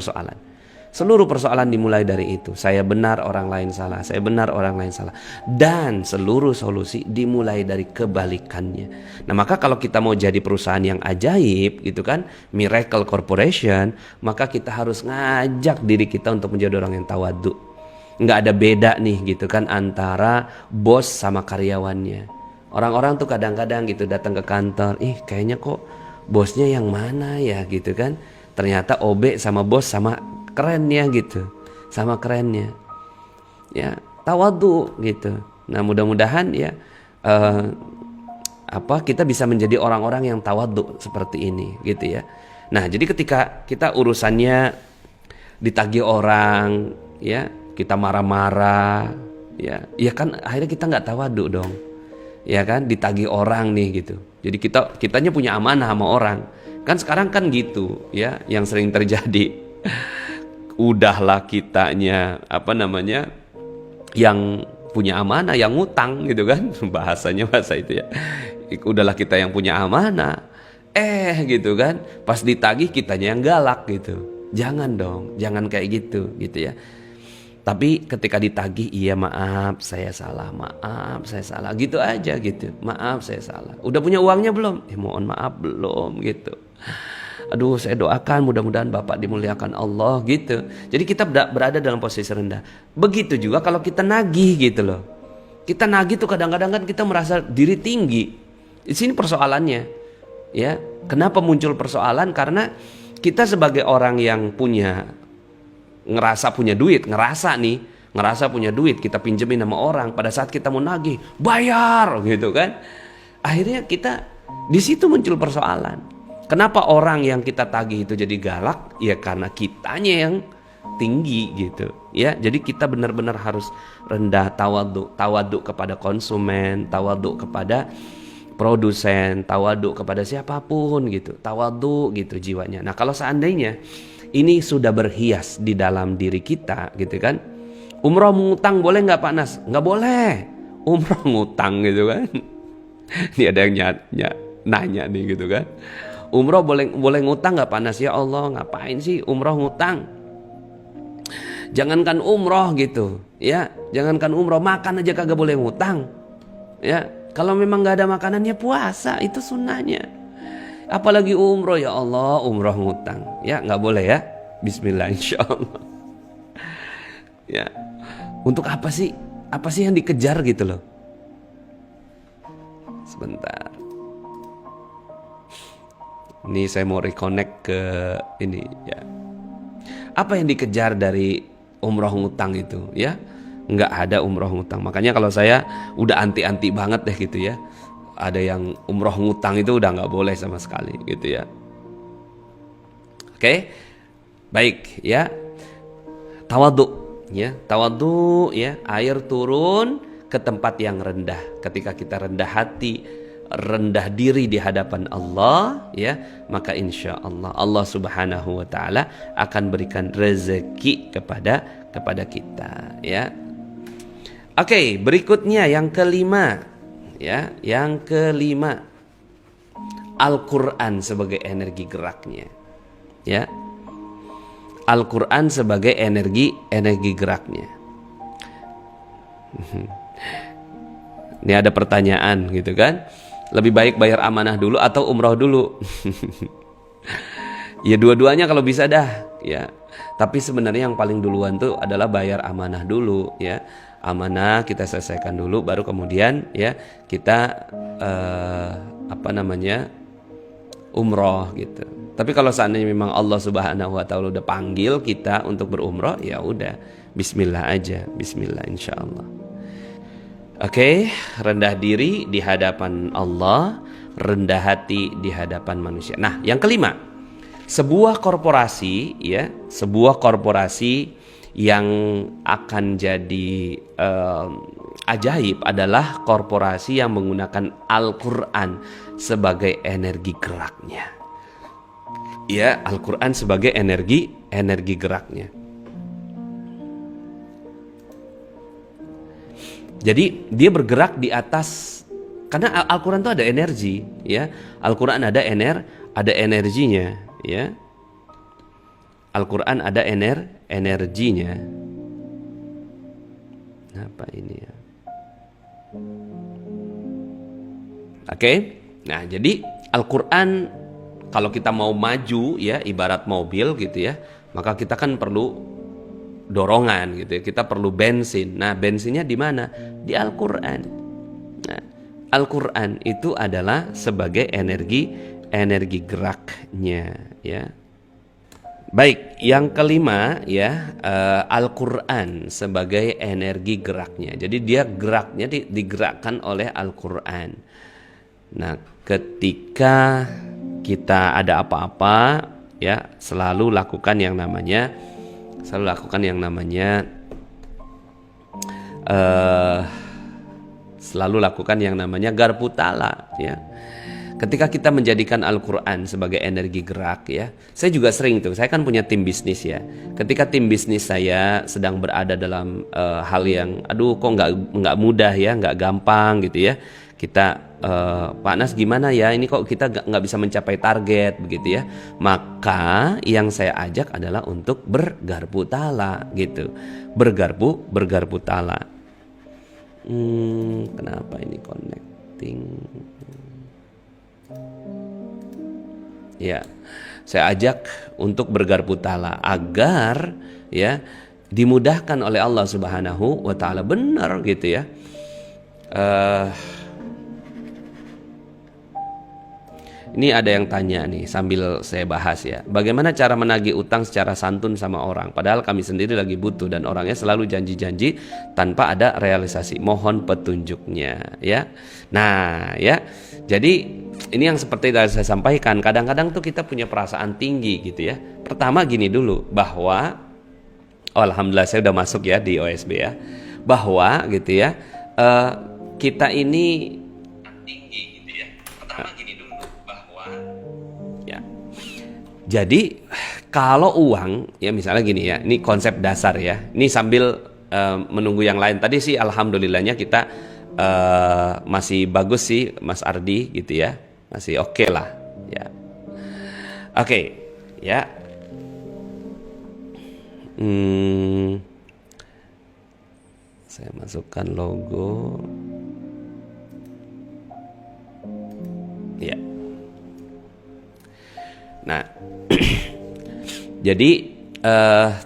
persoalan dimulai dari itu. Saya benar, orang lain salah. Saya benar, orang lain salah. Dan seluruh solusi dimulai dari kebalikannya. Nah maka kalau kita mau jadi perusahaan yang ajaib gitu kan, Miracle Corporation, maka kita harus ngajak diri kita untuk menjadi orang yang tawadhu. Nggak ada beda nih gitu kan antara bos sama karyawannya. Orang-orang tuh kadang-kadang gitu datang ke kantor, kayaknya kok bosnya yang mana ya gitu kan. Ternyata OB sama bos sama kerennya gitu, sama kerennya ya, tawadhu gitu. Nah mudah-mudahan ya kita bisa menjadi orang-orang yang tawadhu seperti ini gitu ya. Nah jadi ketika kita urusannya ditagih orang ya, kita marah-marah ya kan akhirnya kita nggak tawadhu dong ya kan, ditagih orang nih gitu. Jadi kitanya punya amanah sama orang kan, sekarang kan gitu ya yang sering terjadi. Udahlah kitanya yang punya amanah, yang ngutang gitu kan, bahasa itu ya. Udahlah kita yang punya amanah, gitu kan, pas ditagih kitanya yang galak gitu. Jangan dong, jangan kayak gitu ya. Tapi ketika ditagih, iya maaf saya salah gitu aja gitu. Maaf saya salah. Udah punya uangnya belum? Mohon maaf belum gitu. Aduh saya doakan mudah-mudahan Bapak dimuliakan Allah gitu. Jadi kita berada dalam posisi rendah. Begitu juga kalau kita nagih gitu loh. Kita nagih tuh kadang-kadang kan kita merasa diri tinggi. Di sini persoalannya ya. Kenapa muncul persoalan? Karena kita sebagai orang yang ngerasa punya duit, kita pinjemin sama orang, pada saat kita mau nagih, bayar gitu kan. Akhirnya kita di situ muncul persoalan. Kenapa orang yang kita tagih itu jadi galak? Ya karena kitanya yang tinggi gitu ya. Jadi kita benar-benar harus rendah, tawadhu kepada konsumen, tawadhu kepada produsen, tawadhu kepada siapapun gitu, tawadhu gitu jiwanya. Nah kalau seandainya ini sudah berhias di dalam diri kita gitu kan, umroh ngutang boleh nggak Pak Nas? Nggak boleh. Umroh ngutang gitu kan. Ini ada yang nanya nih gitu kan. Umroh boleh ngutang nggak Pak Nas? Ya Allah ngapain sih umroh ngutang? Jangankan umroh gitu ya, jangankan umroh, makan aja kagak boleh ngutang ya. Kalau memang nggak ada makanan ya puasa, itu sunnahnya. Apalagi umroh, ya Allah umroh ngutang ya, nggak boleh ya. Bismillah insyaallah ya. Untuk apa sih yang dikejar gitu loh? Sebentar. Ini saya mau reconnect ke ini ya. Apa yang dikejar dari umroh ngutang itu ya? Nggak ada umroh ngutang. Makanya kalau saya udah anti-anti banget deh gitu ya. Ada yang umroh ngutang itu udah nggak boleh sama sekali gitu ya. Oke, baik ya. Tawadhu ya. Air turun ke tempat yang rendah. Ketika kita rendah hati, rendah diri di hadapan Allah ya, maka insya Allah Allah Subhanahu wa taala akan berikan rezeki kepada kita ya. Oke, berikutnya yang kelima, ya, yang kelima, Al-Quran sebagai energi geraknya, ya. Al-Quran sebagai energi geraknya. Ini ada pertanyaan gitu kan, lebih baik bayar amanah dulu atau umroh dulu? Ya dua-duanya kalau bisa dah, ya. Tapi sebenarnya yang paling duluan tuh adalah bayar amanah dulu, ya. Amanah kita selesaikan dulu, baru kemudian ya kita umroh gitu. Tapi kalau seandainya memang Allah Subhanahu Wa Taala udah panggil kita untuk berumroh, ya udah, Bismillah aja, Bismillah insya Allah. Oke, rendah diri di hadapan Allah, rendah hati di hadapan manusia. Nah, yang kelima, sebuah korporasi, ya, sebuah korporasi yang akan jadi ajaib adalah korporasi yang menggunakan Al-Quran sebagai energi geraknya. Ya, Al-Quran sebagai energi geraknya. Jadi dia bergerak di atas, karena Al-Quran itu ada energi, ya. Al-Quran ada energinya, ya. Al-Quran ada energinya. Apa ini ya? Oke. Nah, jadi Al-Quran kalau kita mau maju, ya, ibarat mobil gitu ya, maka kita kan perlu dorongan gitu ya. Kita perlu bensin. Nah, bensinnya di mana? Di Al-Quran. Nah, Al-Quran itu adalah sebagai energi geraknya, ya. Baik, yang kelima, ya, Al-Quran sebagai energi geraknya. Jadi dia geraknya digerakkan oleh Al-Quran. Nah, ketika kita ada apa-apa, ya, selalu lakukan yang namanya garpu tala, ya. Ketika kita menjadikan Al-Quran sebagai energi gerak, ya, saya juga sering tuh, saya kan punya tim bisnis, ya. Ketika tim bisnis saya sedang berada dalam hal yang, kok nggak mudah ya, nggak gampang gitu ya. Kita, Pak Nas gimana ya, ini kok kita nggak bisa mencapai target begitu ya. Maka yang saya ajak adalah untuk bergarpu tala gitu, bergarpu tala. Kenapa ini connecting? Ya, saya ajak untuk bergarpu tala agar, ya, dimudahkan oleh Allah Subhanahu Wa Taala, benar gitu ya. Ini ada yang tanya nih sambil saya bahas, ya. Bagaimana cara menagih utang secara santun sama orang? Padahal kami sendiri lagi butuh dan orangnya selalu janji-janji tanpa ada realisasi. Mohon petunjuknya, ya. Nah, ya. Jadi ini yang seperti tadi saya sampaikan, kadang-kadang tuh kita punya perasaan tinggi gitu ya. Pertama gini dulu, bahwa alhamdulillah saya udah masuk ya di OSB ya. Bahwa gitu ya, kita ini tinggi gitu ya. Pertama gini dulu, bahwa ya. Jadi kalau uang, ya misalnya gini ya, ini konsep dasar ya. Ini sambil menunggu yang lain. Tadi sih alhamdulillahnya kita masih bagus sih Mas Ardi gitu ya, masih oke lah ya. Oke, ya. Saya masukkan logo ya. Nah jadi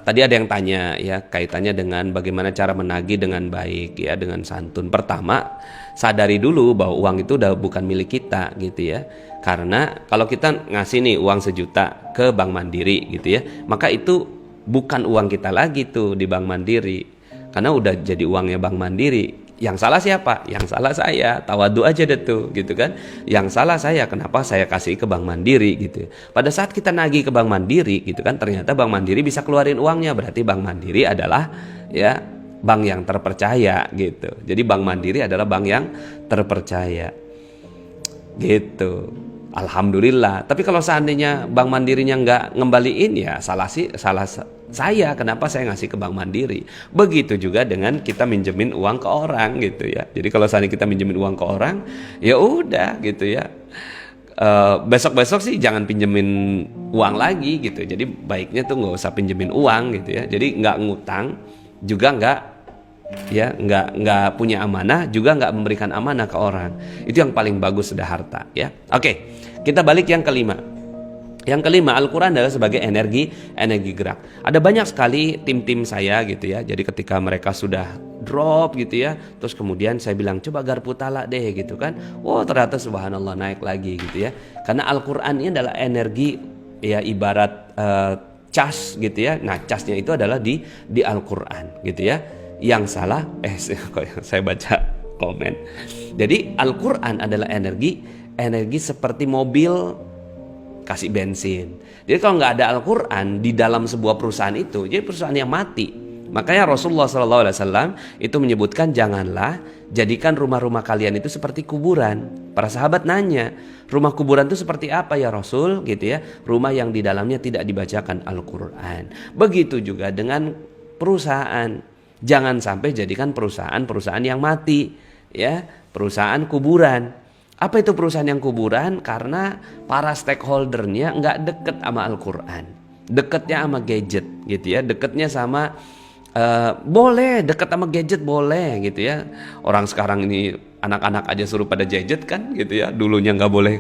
tadi ada yang tanya ya, kaitannya dengan bagaimana cara menagih dengan baik ya, dengan santun. Pertama, sadari dulu bahwa uang itu udah bukan milik kita gitu ya. Karena kalau kita ngasih nih uang 1 juta ke Bank Mandiri gitu ya, maka itu bukan uang kita lagi tuh di Bank Mandiri. Karena udah jadi uangnya Bank Mandiri. Yang salah siapa? Yang salah saya. Tawadu aja deh tuh gitu kan. Yang salah saya, kenapa saya kasih ke Bank Mandiri gitu. Pada saat kita nagih ke Bank Mandiri gitu kan, ternyata Bank Mandiri bisa keluarin uangnya. Berarti Bank Mandiri adalah ya bank yang terpercaya gitu. Jadi Bank Mandiri adalah bank yang terpercaya gitu. alhamdulillah. Tapi kalau seandainya Bank Mandirinya nggak ngembaliin, ya salah saya. Kenapa saya ngasih ke Bank Mandiri? Begitu juga dengan kita minjemin uang ke orang gitu ya. Jadi kalau seandainya kita minjemin uang ke orang, ya udah gitu ya. Besok-besok sih jangan pinjemin uang lagi gitu. Jadi baiknya tuh nggak usah pinjemin uang gitu ya. Jadi nggak ngutang, juga nggak punya amanah, juga nggak memberikan amanah ke orang. Itu yang paling bagus sudah harta ya. Oke, kita balik yang kelima. Yang kelima, Al-Quran adalah sebagai energi gerak. Ada banyak sekali tim-tim saya gitu ya. Jadi ketika mereka sudah drop gitu ya, terus kemudian saya bilang coba garpu talak deh gitu kan. Oh ternyata subhanallah naik lagi gitu ya. Karena Al-Quran ini adalah energi ya, ibarat cas gitu ya. Nah casnya itu adalah di Al-Quran gitu ya. Yang salah saya baca komen. Jadi Al-Quran adalah energi seperti mobil kasih bensin. Jadi kalau nggak ada Al-Quran di dalam sebuah perusahaan itu, jadi perusahaan yang mati. Makanya Rasulullah SAW itu menyebutkan janganlah jadikan rumah-rumah kalian itu seperti kuburan. Para sahabat nanya, rumah kuburan itu seperti apa ya Rasul? Gitu ya, rumah yang di dalamnya tidak dibacakan Al-Quran. Begitu juga dengan perusahaan. Jangan sampai jadikan perusahaan yang mati, ya, perusahaan kuburan. Apa itu perusahaan yang kuburan? Karena para stakeholdernya nggak deket sama Al-Quran, deketnya sama gadget gitu ya, deketnya sama boleh deket sama gadget boleh gitu ya. Orang sekarang ini anak-anak aja suruh pada gadget kan gitu ya. Dulunya nggak boleh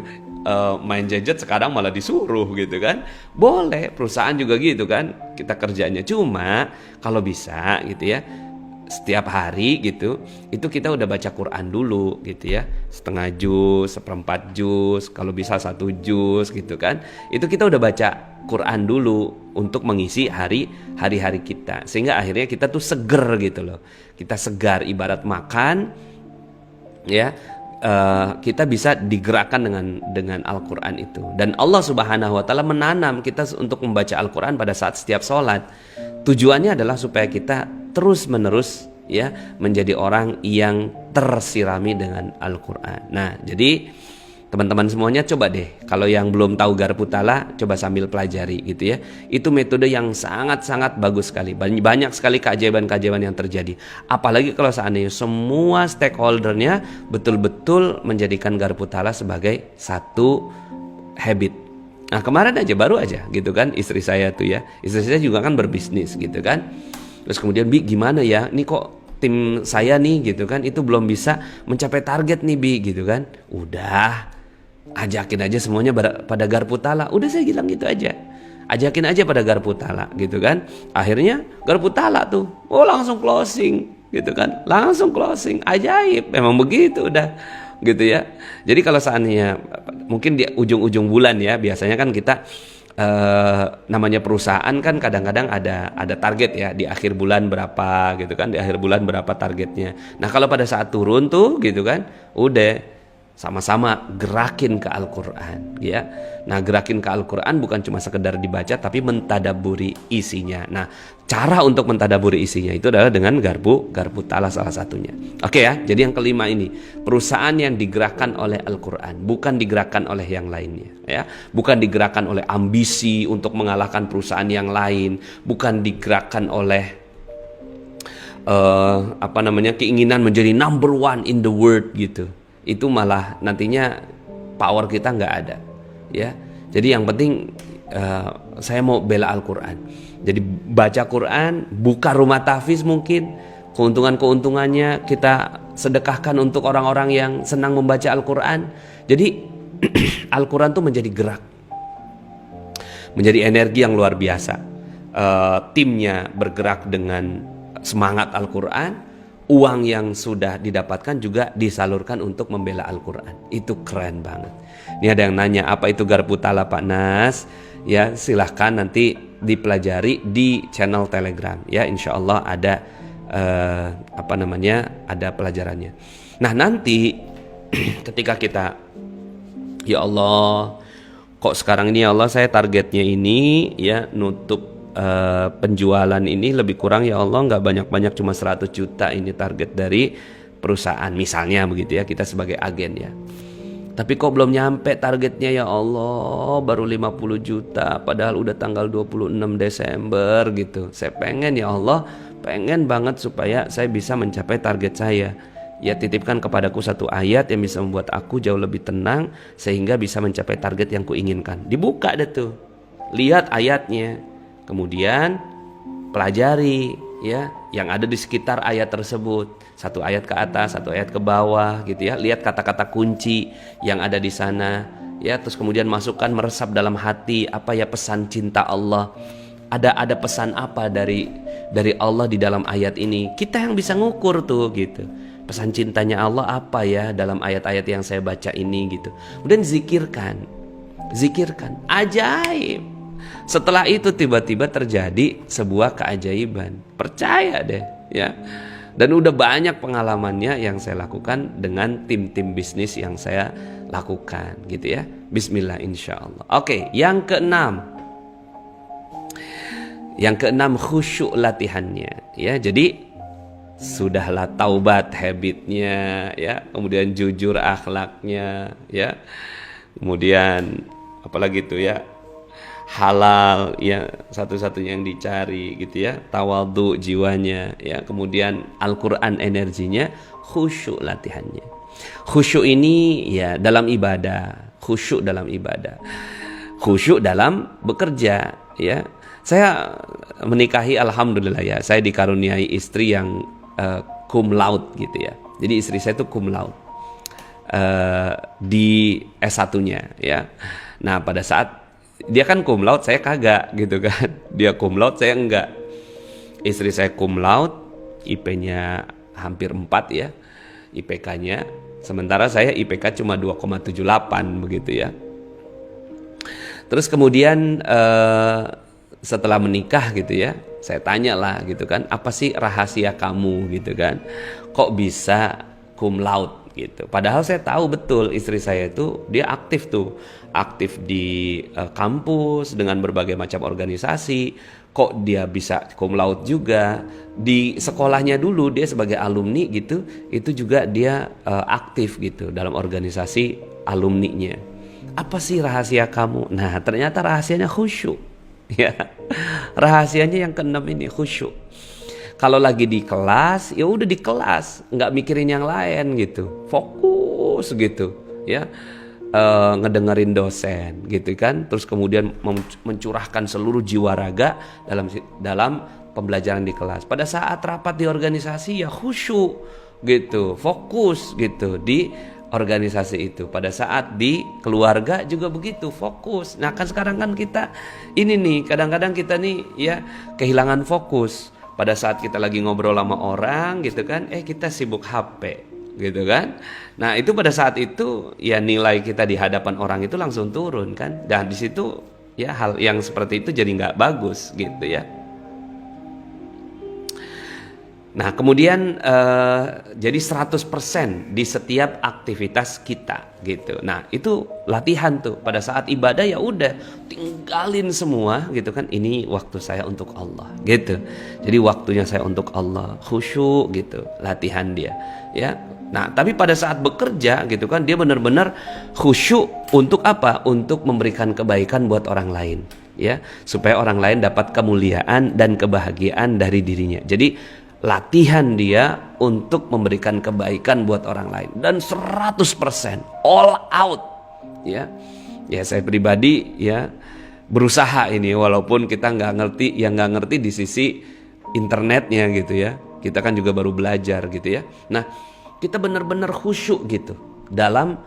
main gadget, sekarang malah disuruh gitu kan. Boleh, perusahaan juga gitu kan. Kita kerjanya cuma kalau bisa gitu ya, setiap hari gitu, itu kita udah baca Quran dulu gitu ya, setengah juz, seperempat juz, kalau bisa 1 juz gitu kan. Itu kita udah baca Quran dulu untuk mengisi hari-hari kita, sehingga akhirnya kita tuh seger gitu loh. Kita segar ibarat makan ya. Kita bisa digerakkan dengan Al-Quran itu. Dan Allah Subhanahu wa Ta'ala menanam kita untuk membaca Al-Quran pada saat setiap sholat. Tujuannya adalah supaya kita terus-menerus ya menjadi orang yang tersirami dengan Al-Quran. Nah, jadi teman-teman semuanya coba deh, kalau yang belum tahu garpu tala, coba sambil pelajari gitu ya. Itu metode yang sangat-sangat bagus sekali. Banyak sekali keajaiban-keajaiban yang terjadi. Apalagi kalau seandainya semua stakeholdernya betul-betul menjadikan garpu tala sebagai satu habit. Nah kemarin baru aja gitu kan, istri saya tuh ya, istri saya juga kan berbisnis gitu kan. Terus kemudian, Bi gimana ya, ini kok tim saya nih gitu kan, itu belum bisa mencapai target nih Bi gitu kan. Udah, ajakin aja semuanya pada garpu tala. Udah saya bilang gitu aja, ajakin aja pada garpu tala gitu kan. Akhirnya garpu tala tuh, langsung closing gitu kan, langsung closing. Ajaib, memang begitu udah gitu ya. Jadi kalau seandainya mungkin di ujung-ujung bulan ya, biasanya kan kita namanya perusahaan kan kadang-kadang ada target ya, di akhir bulan berapa gitu kan, di akhir bulan berapa targetnya. Nah kalau pada saat turun tuh gitu kan, udah sama-sama gerakin ke Al-Quran ya. Nah gerakin ke Al-Quran bukan cuma sekedar dibaca, tapi mentadaburi isinya. Nah cara untuk mentadaburi isinya itu adalah dengan garpu tala salah satunya. Oke ya, jadi yang kelima ini, perusahaan yang digerakkan oleh Al-Quran, bukan digerakkan oleh yang lainnya ya. Bukan digerakkan oleh ambisi untuk mengalahkan perusahaan yang lain, bukan digerakkan oleh keinginan menjadi number one in the world gitu. Itu malah nantinya power kita nggak ada ya. Jadi yang penting saya mau bela Al-Quran. Jadi baca Quran, buka rumah tahfiz, mungkin keuntungannya kita sedekahkan untuk orang-orang yang senang membaca Al-Quran. Jadi Al-Quran tuh menjadi gerak, menjadi energi yang luar biasa. Timnya bergerak dengan semangat Al-Quran. Uang yang sudah didapatkan juga disalurkan untuk membela Al-Quran. Itu keren banget. Ini ada yang nanya, apa itu garpu tala Pak Nas? Ya silahkan nanti dipelajari di channel Telegram ya. Insya Allah ada ada pelajarannya. Nah nanti ketika kita, ya Allah, kok sekarang ini ya Allah saya targetnya ini ya, nutup penjualan ini lebih kurang ya Allah, nggak banyak-banyak, cuma 100 juta ini target dari perusahaan misalnya begitu ya, kita sebagai agen ya. Tapi kok belum nyampe targetnya ya Allah, baru 50 juta padahal udah tanggal 26 Desember gitu. Saya pengen ya Allah, pengen banget supaya saya bisa mencapai target saya. Ya titipkan kepadaku satu ayat yang bisa membuat aku jauh lebih tenang sehingga bisa mencapai target yang kuinginkan. Dibuka deh tuh, lihat ayatnya, kemudian pelajari ya yang ada di sekitar ayat tersebut. Satu ayat ke atas, satu ayat ke bawah gitu ya. Lihat kata-kata kunci yang ada di sana ya, terus kemudian masukkan, meresap dalam hati apa ya pesan cinta Allah. Ada pesan apa dari Allah di dalam ayat ini? Kita yang bisa ngukur tuh gitu. Pesan cintanya Allah apa ya dalam ayat-ayat yang saya baca ini gitu. Kemudian zikirkan. Ajaib. Setelah itu tiba-tiba terjadi sebuah keajaiban. Percaya deh ya. Dan udah banyak pengalamannya yang saya lakukan dengan tim-tim bisnis yang saya lakukan gitu ya. Bismillah insyaallah. Oke, yang keenam. Yang keenam khusyuk latihannya ya. Jadi sudahlah taubat habitnya ya, kemudian jujur akhlaknya ya. Kemudian apalagi itu ya, halal ya, satu-satunya yang dicari gitu ya, tawadhu jiwanya ya, kemudian Al-Quran energinya, khusyuk latihannya. Khusyuk ini ya dalam ibadah, khusyuk dalam ibadah, khusyuk dalam bekerja ya. Saya menikahi alhamdulillah ya, saya dikaruniai istri yang cum laude gitu ya. Jadi istri saya itu cum laude di S1-nya ya. Nah pada saat dia kan cum laude, saya kagak gitu kan. Dia cum laude, saya enggak. Istri saya cum laude, IP-nya hampir 4 ya, IPK-nya. Sementara saya IPK cuma 2,78 begitu ya. Terus kemudian setelah menikah gitu ya, saya tanya lah gitu kan, apa sih rahasia kamu gitu kan, kok bisa cum laude gitu. Padahal saya tahu betul istri saya itu dia aktif di kampus dengan berbagai macam organisasi. Kok dia bisa cum laude juga di sekolahnya dulu, dia sebagai alumni gitu, itu juga dia aktif gitu dalam organisasi alumninya. Apa sih rahasia kamu? Nah ternyata rahasianya khusyuk ya. Rahasianya yang keenam ini khusyuk. Kalau lagi di kelas, ya udah di kelas, nggak mikirin yang lain gitu, fokus gitu, ya, ngedengerin dosen, gitu kan. Terus kemudian mencurahkan seluruh jiwa raga dalam pembelajaran di kelas. Pada saat rapat di organisasi, ya khusyuk, gitu, fokus gitu di organisasi itu. Pada saat di keluarga juga begitu, fokus. Nah kan sekarang kan kita ini nih, kadang-kadang kita nih ya kehilangan fokus. Pada saat kita lagi ngobrol sama orang gitu kan, kita sibuk HP gitu kan. Nah itu pada saat itu ya nilai kita di hadapan orang itu langsung turun kan. Dan di situ ya hal yang seperti itu jadi nggak bagus gitu ya. Nah kemudian jadi 100% di setiap aktivitas kita gitu. Nah itu latihan tuh. Pada saat ibadah ya udah tinggalin semua gitu kan. Ini waktu saya untuk Allah gitu. Jadi waktunya saya untuk Allah, khusyuk gitu, latihan dia ya. Nah tapi pada saat bekerja gitu kan, dia benar-benar khusyuk untuk apa? Untuk memberikan kebaikan buat orang lain ya, supaya orang lain dapat kemuliaan dan kebahagiaan dari dirinya. Jadi latihan dia untuk memberikan kebaikan buat orang lain dan 100% all out ya. Ya saya pribadi ya berusaha ini, walaupun kita nggak ngerti di sisi internetnya gitu ya. Kita kan juga baru belajar gitu ya. Nah kita benar-benar khusyuk gitu dalam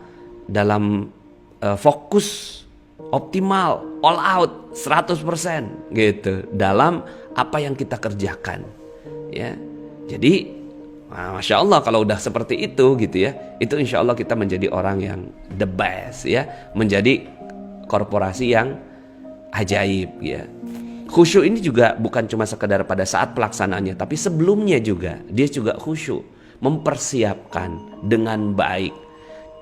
fokus optimal, all out 100% gitu dalam apa yang kita kerjakan. Ya, jadi masya Allah kalau udah seperti itu gitu ya, itu insya Allah kita menjadi orang yang the best ya, menjadi korporasi yang ajaib ya. Khusyuk ini juga bukan cuma sekedar pada saat pelaksanaannya, tapi sebelumnya juga dia juga khusyuk, mempersiapkan dengan baik.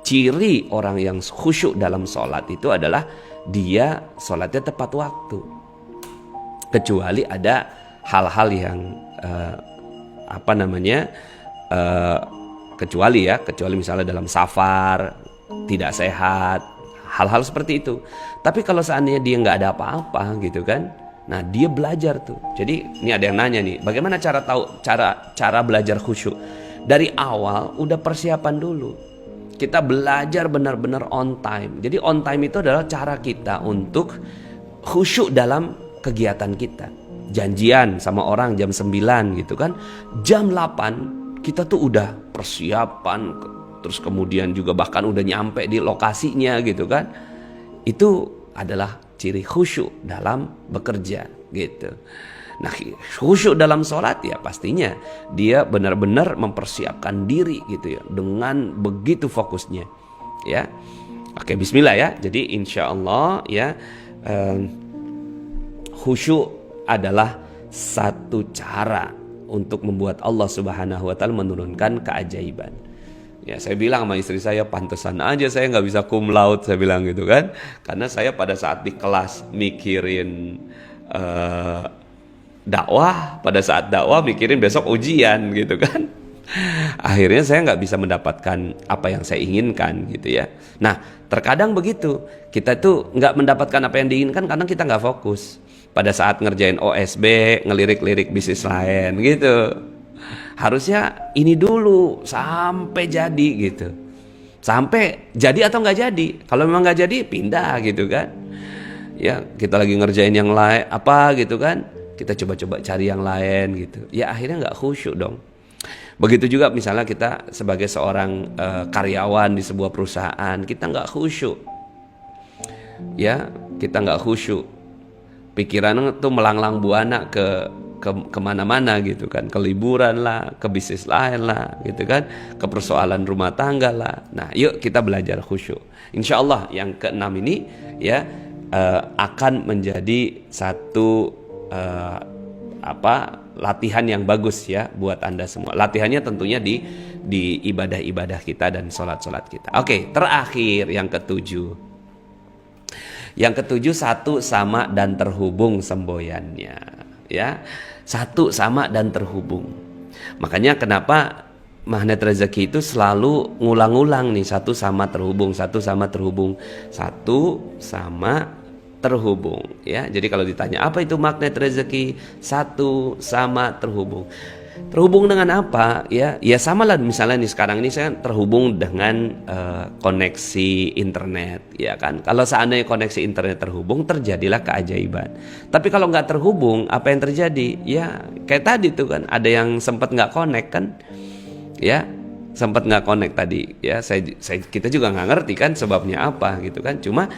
Ciri orang yang khusyuk dalam sholat itu adalah dia sholatnya tepat waktu, kecuali ada hal-hal yang kecuali misalnya dalam safar tidak sehat, hal-hal seperti itu. Tapi kalau seandainya dia nggak ada apa-apa gitu kan, nah dia belajar tuh. Jadi ini ada yang nanya nih, bagaimana cara tahu cara belajar khusyuk? Dari awal udah persiapan dulu. Kita belajar benar-benar on time. Jadi on time itu adalah cara kita untuk khusyuk dalam kegiatan kita. Janjian sama orang jam 9 gitu kan. Jam 8 kita tuh udah persiapan, terus kemudian juga bahkan udah nyampe di lokasinya gitu kan. Itu adalah ciri khusyuk dalam bekerja gitu. Nah, khusyuk dalam sholat ya pastinya dia benar-benar mempersiapkan diri gitu ya, dengan begitu fokusnya ya. Oke, bismillah ya. Jadi insya Allah ya, khusyuk adalah satu cara untuk membuat Allah Subhanahu wa Ta'ala menurunkan keajaiban. Ya, saya bilang sama istri saya, pantesan aja saya nggak bisa cum laude, saya bilang gitu kan, karena saya pada saat di kelas mikirin dakwah, pada saat dakwah mikirin besok ujian gitu kan. Akhirnya saya nggak bisa mendapatkan apa yang saya inginkan gitu ya. Nah, terkadang begitu, kita tuh nggak mendapatkan apa yang diinginkan karena kita nggak fokus pada saat ngerjain OSB, ngelirik-lirik bisnis lain gitu. Harusnya ini dulu sampai jadi gitu, sampai jadi atau nggak jadi. Kalau memang nggak jadi, pindah gitu kan. Ya, kita lagi ngerjain yang lain apa gitu kan, kita coba-coba cari yang lain gitu. Ya akhirnya nggak khusyuk dong. Begitu juga misalnya kita sebagai seorang karyawan di sebuah perusahaan, kita nggak khusyuk. Ya, kita nggak khusyuk. Pikiran tuh melanglang buana kemana-mana gitu kan, ke liburan lah, ke bisnis lain lah gitu kan, ke persoalan rumah tangga lah. Nah, yuk kita belajar khusyuk. Insya Allah yang keenam ini ya akan menjadi satu latihan yang bagus ya buat Anda semua. Latihannya tentunya di ibadah-ibadah kita dan sholat-sholat kita. Oke, terakhir yang ketujuh. Yang ketujuh, satu sama dan terhubung semboyannya ya. Satu sama dan terhubung. Makanya kenapa magnet rezeki itu selalu ngulang-ngulang nih, satu sama terhubung, satu sama terhubung, satu sama terhubung ya. Jadi kalau ditanya apa itu magnet rezeki, satu sama terhubung. Terhubung dengan apa ya? Ya sama lah, misalnya nih sekarang ini saya terhubung dengan koneksi internet ya kan. Kalau seandainya koneksi internet terhubung, terjadilah keajaiban. Tapi kalau nggak terhubung, apa yang terjadi? Ya kayak tadi tuh kan, ada yang sempat nggak connect kan ya, sempat nggak connect tadi ya. Kita juga nggak ngerti kan sebabnya apa gitu kan. Cuma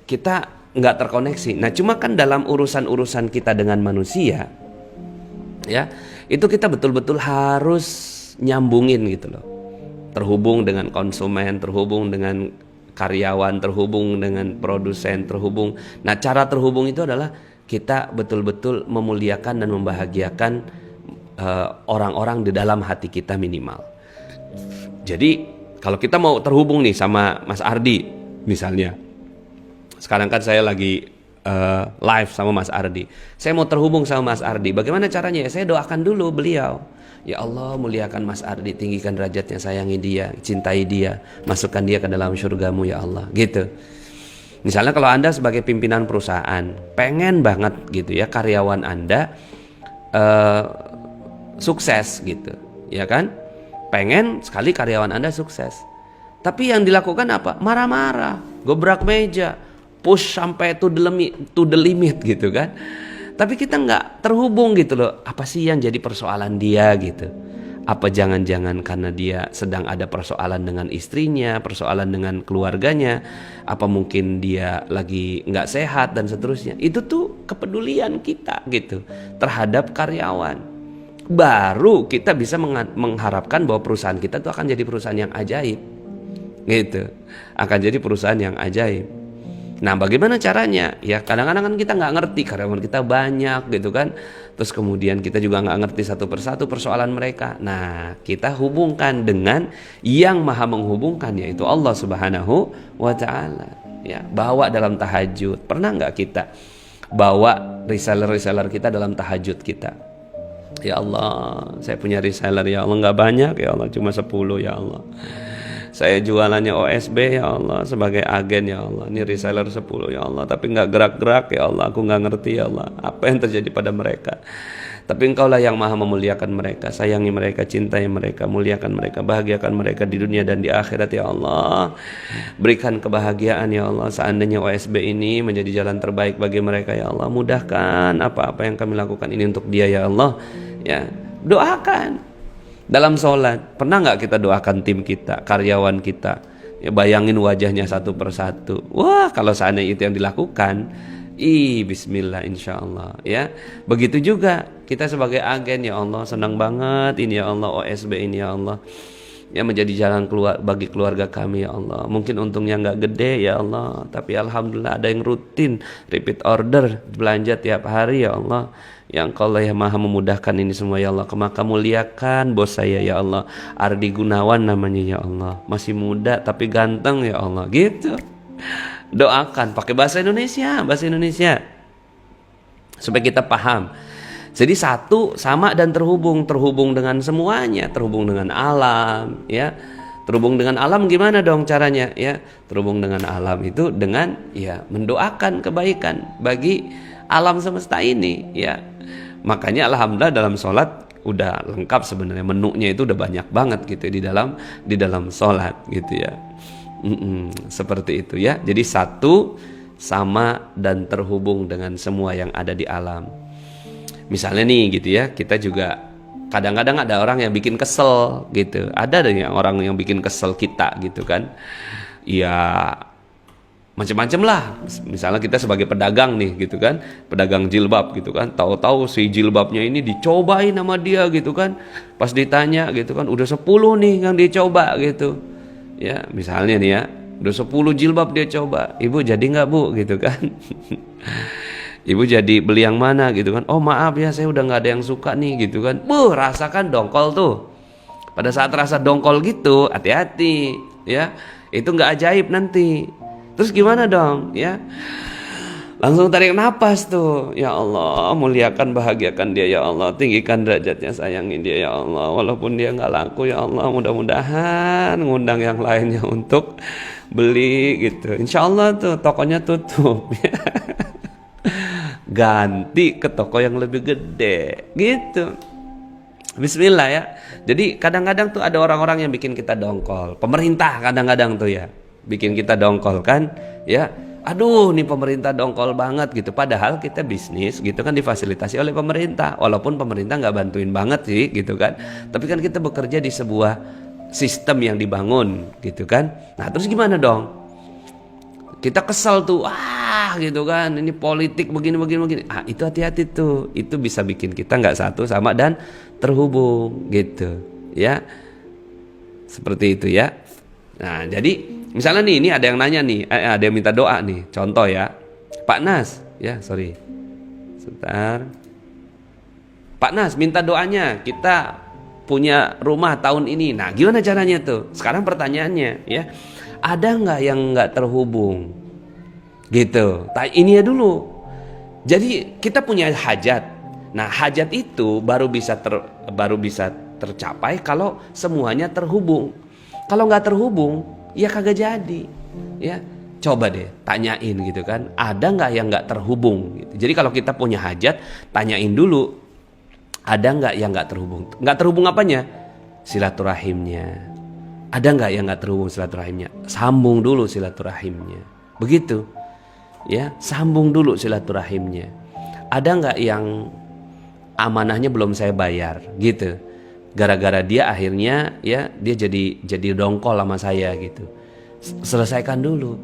kita nggak terkoneksi. Nah, cuma kan dalam urusan-urusan kita dengan manusia ya, itu kita betul-betul harus nyambungin gitu loh. Terhubung dengan konsumen, terhubung dengan karyawan, terhubung dengan produsen, terhubung. Nah, cara terhubung itu adalah kita betul-betul memuliakan dan membahagiakan orang-orang di dalam hati kita minimal. Jadi, kalau kita mau terhubung nih sama Mas Ardi misalnya. Sekarang kan saya lagi live sama Mas Ardi. Saya mau terhubung sama Mas Ardi. Bagaimana caranya? Saya doakan dulu beliau. Ya Allah, muliakan Mas Ardi, tinggikan derajatnya, sayangi dia, cintai dia, masukkan dia ke dalam surgamu ya Allah. Gitu. Misalnya kalau Anda sebagai pimpinan perusahaan, pengen banget gitu ya karyawan Anda sukses gitu, ya kan? Pengen sekali karyawan Anda sukses. Tapi yang dilakukan apa? Marah-marah, gobrak meja, push sampai to the limit gitu kan. Tapi kita nggak terhubung gitu loh. Apa sih yang jadi persoalan dia gitu? Apa jangan-jangan karena dia sedang ada persoalan dengan istrinya, persoalan dengan keluarganya? Apa mungkin dia lagi nggak sehat dan seterusnya? Itu tuh kepedulian kita gitu terhadap karyawan. Baru kita bisa mengharapkan bahwa perusahaan kita tuh akan jadi perusahaan yang ajaib gitu. Akan jadi perusahaan yang ajaib. Nah, bagaimana caranya? Ya kadang-kadang kan kita nggak ngerti, karyawan kita banyak gitu kan. Terus kemudian kita juga nggak ngerti satu persatu persoalan mereka. Nah, kita hubungkan dengan yang maha menghubungkan, yaitu Allah Subhanahu wa Ta'ala. Ya, bawa dalam tahajud. Pernah nggak kita bawa reseller kita dalam tahajud kita? Ya Allah, saya punya reseller ya Allah nggak banyak ya Allah, cuma 10 ya Allah. Saya jualannya OSB ya Allah, sebagai agen ya Allah, ini reseller 10 ya Allah, tapi nggak gerak-gerak ya Allah, aku nggak ngerti ya Allah apa yang terjadi pada mereka. Tapi Engkaulah yang maha memuliakan mereka, sayangi mereka, cintai mereka, muliakan mereka, bahagiakan mereka di dunia dan di akhirat ya Allah. Berikan kebahagiaan ya Allah, seandainya OSB ini menjadi jalan terbaik bagi mereka ya Allah, mudahkan apa-apa yang kami lakukan ini untuk dia ya Allah. Ya, doakan dalam sholat. Pernah nggak kita doakan tim kita, karyawan kita? Ya, bayangin wajahnya satu persatu. Wah, kalau seandainya itu yang dilakukan, bismillah insyaallah ya. Begitu juga kita sebagai agen ya Allah, senang banget ini ya Allah, OSB ini ya Allah, ya menjadi jalan keluar bagi keluarga kami ya Allah. Mungkin untungnya nggak gede ya Allah, tapi alhamdulillah ada yang rutin repeat order belanja tiap hari ya Allah. Yang Engkau yang maha memudahkan ini semua ya Allah. Maka muliakan bos saya ya Allah, Ardi Gunawan namanya ya Allah, masih muda tapi ganteng ya Allah, gitu. Doakan pakai bahasa Indonesia supaya kita paham. Jadi satu, sama dan terhubung dengan semuanya, terhubung dengan alam ya. Terhubung dengan alam gimana dong caranya ya? Terhubung dengan alam itu dengan ya mendoakan kebaikan bagi alam semesta ini ya. Makanya alhamdulillah dalam sholat udah lengkap sebenarnya, menunya itu udah banyak banget gitu di dalam sholat gitu ya. Seperti itu ya. Jadi satu, sama dan terhubung dengan semua yang ada di alam. Misalnya nih gitu ya, kita juga kadang-kadang ada orang yang bikin kesel gitu. Ada yang orang yang bikin kesel kita gitu kan. Ya macam-macam lah. Misalnya kita sebagai pedagang nih gitu kan, pedagang jilbab gitu kan, tahu-tahu si jilbabnya ini dicobain sama dia gitu kan. Pas ditanya gitu kan, udah 10 nih yang dicoba gitu. Ya misalnya nih ya, udah 10 jilbab dia coba, ibu jadi nggak bu gitu kan. Ibu jadi beli yang mana gitu kan. Oh maaf ya, saya udah nggak ada yang suka nih gitu kan. Rasakan dongkol tuh. Pada saat rasa dongkol gitu, hati-hati ya, itu nggak ajaib nanti. Terus gimana dong ya? Langsung tarik napas tuh. Ya Allah, muliakan, bahagiakan dia ya Allah, tinggikan derajatnya, sayangi dia ya Allah. Walaupun dia nggak laku ya Allah, mudah-mudahan ngundang yang lainnya untuk beli gitu. Insya Allah tuh tokonya tutup. Ganti ke toko yang lebih gede gitu. Bismillah ya. Jadi kadang-kadang tuh ada orang-orang yang bikin kita dongkol. Pemerintah kadang-kadang tuh ya bikin kita dongkol kan ya. Aduh, nih pemerintah dongkol banget gitu. Padahal kita bisnis gitu kan difasilitasi oleh pemerintah. Walaupun pemerintah nggak bantuin banget sih gitu kan. Tapi kan kita bekerja di sebuah sistem yang dibangun gitu kan. Nah terus gimana dong? Kita kesel tuh, gitu kan. Ini politik begini. Itu hati-hati tuh. Itu bisa bikin kita nggak satu, sama dan terhubung gitu ya. Seperti itu ya. Nah jadi misalnya nih, ini ada yang nanya nih, ada yang minta doa nih. Contoh ya, Pak Nas, ya sorry, sebentar. Pak Nas minta doanya, kita punya rumah tahun ini. Nah, gimana caranya tuh? Sekarang pertanyaannya, ya, ada nggak yang nggak terhubung? Gitu. Ini ya dulu. Jadi kita punya hajat. Nah, hajat itu baru bisa tercapai kalau semuanya terhubung. Kalau nggak terhubung, ya kagak jadi, ya coba deh tanyain gitu kan, ada nggak yang nggak terhubung gitu. Jadi kalau kita punya hajat, tanyain dulu, ada nggak yang nggak terhubung. Nggak terhubung apanya? Silaturahimnya. Ada nggak yang nggak terhubung silaturahimnya? Sambung dulu silaturahimnya, begitu ya, sambung dulu silaturahimnya. Ada nggak yang amanahnya belum saya bayar gitu, gara-gara dia akhirnya ya dia jadi dongkol sama saya gitu. Selesaikan dulu.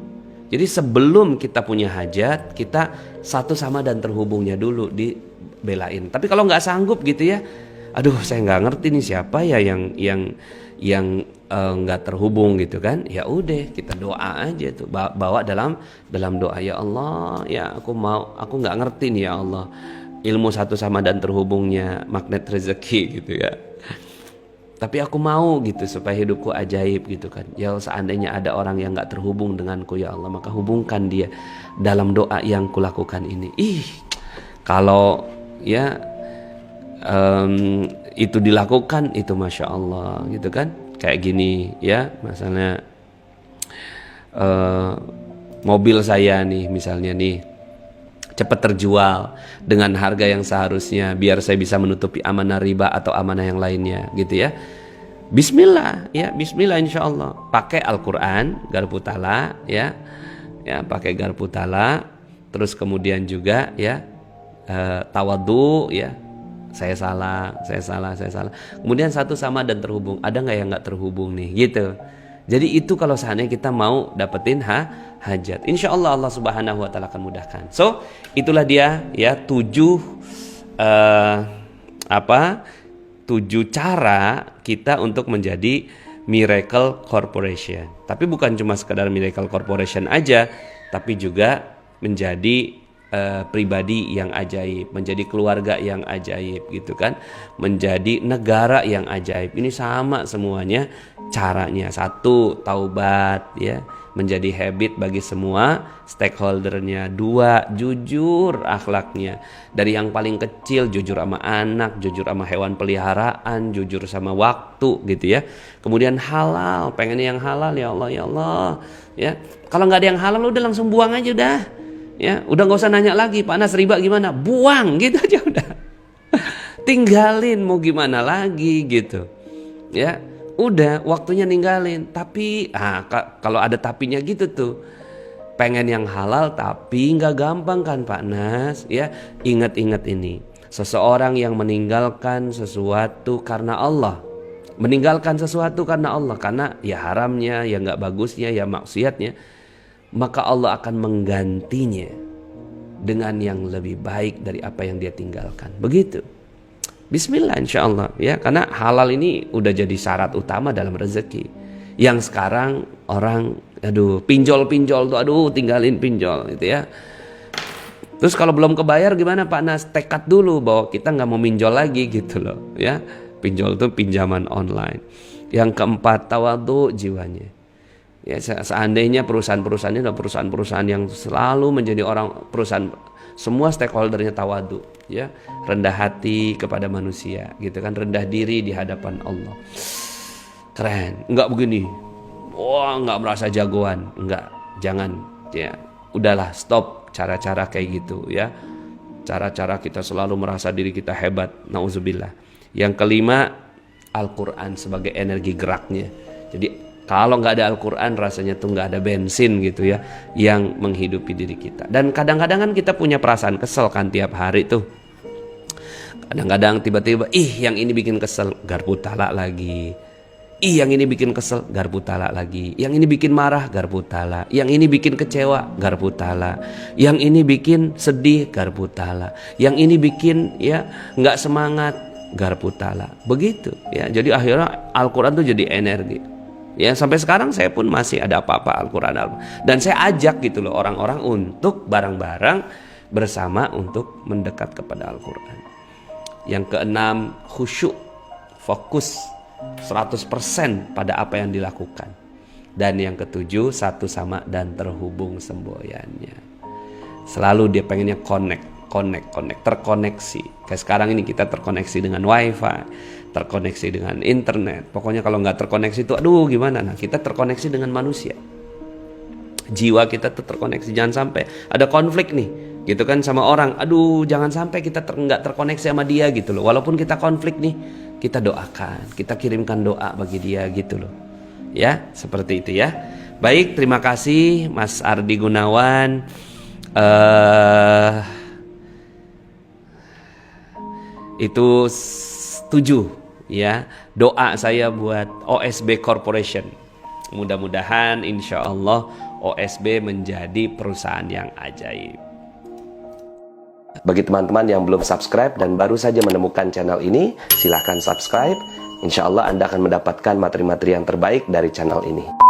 Jadi sebelum kita punya hajat, kita satu sama dan terhubungnya dulu, dibelain. Tapi kalau nggak sanggup gitu ya, aduh saya nggak ngerti nih siapa ya yang nggak terhubung gitu kan, ya udah kita doa aja tuh, bawa dalam doa. Ya Allah, ya aku nggak ngerti nih ya Allah, ilmu satu sama dan terhubungnya magnet rezeki gitu ya. Tapi aku mau gitu supaya hidupku ajaib gitu kan. Ya seandainya ada orang yang gak terhubung denganku ya Allah, maka hubungkan dia dalam doa yang kulakukan ini. Kalau ya itu dilakukan, itu Masya Allah gitu kan. kayak gini ya, misalnya mobil saya nih misalnya nih cepat terjual dengan harga yang seharusnya biar saya bisa menutupi amanah riba atau amanah yang lainnya gitu ya. Bismillah ya, bismillah insyaallah. Pakai Al-Qur'an, garpu tala ya. Ya, pakai garpu tala. Terus kemudian juga ya tawadhu ya. Saya salah. Kemudian satu sama dan terhubung. Ada nggak yang nggak terhubung nih gitu. Jadi itu kalau seandainya kita mau dapetin hajat, insya Allah Allah Subhanahu Wa Taala akan mudahkan. So itulah dia ya 7 cara kita untuk menjadi Miracle Corporation. Tapi bukan cuma sekedar Miracle Corporation aja, tapi juga menjadi pribadi yang ajaib, menjadi keluarga yang ajaib gitu kan, menjadi negara yang ajaib. Ini sama semuanya caranya. 1, taubat ya, menjadi habit bagi semua stakeholdernya. 2, jujur akhlaknya, dari yang paling kecil jujur sama anak, jujur sama hewan peliharaan, jujur sama waktu gitu ya. Kemudian halal, pengen yang halal ya Allah ya Allah ya. Kalau nggak ada yang halal udah langsung buang aja udah. Ya, udah nggak usah nanya lagi, Pak Nas riba gimana? Buang gitu aja udah. Tinggalin mau gimana lagi gitu. Ya, udah waktunya ninggalin. Tapi kalau ada tapinya gitu tuh. Pengen yang halal tapi nggak gampang kan Pak Nas, ya. Ingat-ingat ini. Seseorang yang meninggalkan sesuatu karena Allah. Meninggalkan sesuatu karena Allah, karena ya haramnya, ya nggak bagusnya, ya maksiatnya, maka Allah akan menggantinya dengan yang lebih baik dari apa yang dia tinggalkan. Begitu. Bismillah insya Allah ya, karena halal ini udah jadi syarat utama dalam rezeki. Yang sekarang orang pinjol tuh tinggalin pinjol gitu ya. Terus kalau belum kebayar gimana Pak Nas? Tekad dulu bahwa kita nggak mau pinjol lagi gitu loh ya. Pinjol itu pinjaman online. Yang keempat, tawadhu jiwanya. Ya, seandainya perusahaan-perusahaannya adalah perusahaan-perusahaan yang selalu menjadi perusahaan semua stakeholdernya tawadhu ya, rendah hati kepada manusia gitu kan, rendah diri di hadapan Allah. Keren, enggak begini. Wah, enggak merasa jagoan, enggak. Jangan ya. Udahlah, stop cara-cara kayak gitu ya. Cara-cara kita selalu merasa diri kita hebat, nauzubillah. Yang kelima, Al-Qur'an sebagai energi geraknya. Jadi kalau nggak ada Al-Quran rasanya tuh nggak ada bensin gitu ya yang menghidupi diri kita. Dan kadang-kadang kan kita punya perasaan kesel kan tiap hari tuh. Kadang-kadang tiba-tiba yang ini bikin kesel, garpu talak lagi. Yang ini bikin kesel, garpu talak lagi. Yang ini bikin marah, garpu talak. Yang ini bikin kecewa, garpu talak. Yang ini bikin sedih, garpu talak. Yang ini bikin ya nggak semangat, garpu talak. Begitu ya. Jadi akhirnya Al-Quran tuh jadi energi. Ya sampai sekarang saya pun masih ada apa-apa Al-Quran. Dan saya ajak gitu loh orang-orang untuk bareng-bareng bersama untuk mendekat kepada Al-Quran. Yang keenam, khusyuk, fokus 100% pada apa yang dilakukan. Dan yang ketujuh, satu sama dan terhubung semboyannya. Selalu dia pengennya connect, terkoneksi. Kayak sekarang ini kita terkoneksi dengan wifi, terkoneksi dengan internet. Pokoknya kalau nggak terkoneksi itu gimana? Nah, kita terkoneksi dengan manusia. Jiwa kita tuh terkoneksi. Jangan sampai ada konflik nih gitu kan sama orang. Jangan sampai kita nggak terkoneksi sama dia gitu loh. Walaupun kita konflik nih, kita doakan, kita kirimkan doa bagi dia gitu loh. Ya, seperti itu ya. Baik, terima kasih Mas Ardi Gunawan. Itu 7 ya doa saya buat OSB Corporation. Mudah-mudahan insya Allah OSB menjadi perusahaan yang ajaib. Bagi teman-teman yang belum subscribe dan baru saja menemukan channel ini, silahkan subscribe. Insya Allah Anda akan mendapatkan materi-materi yang terbaik dari channel ini.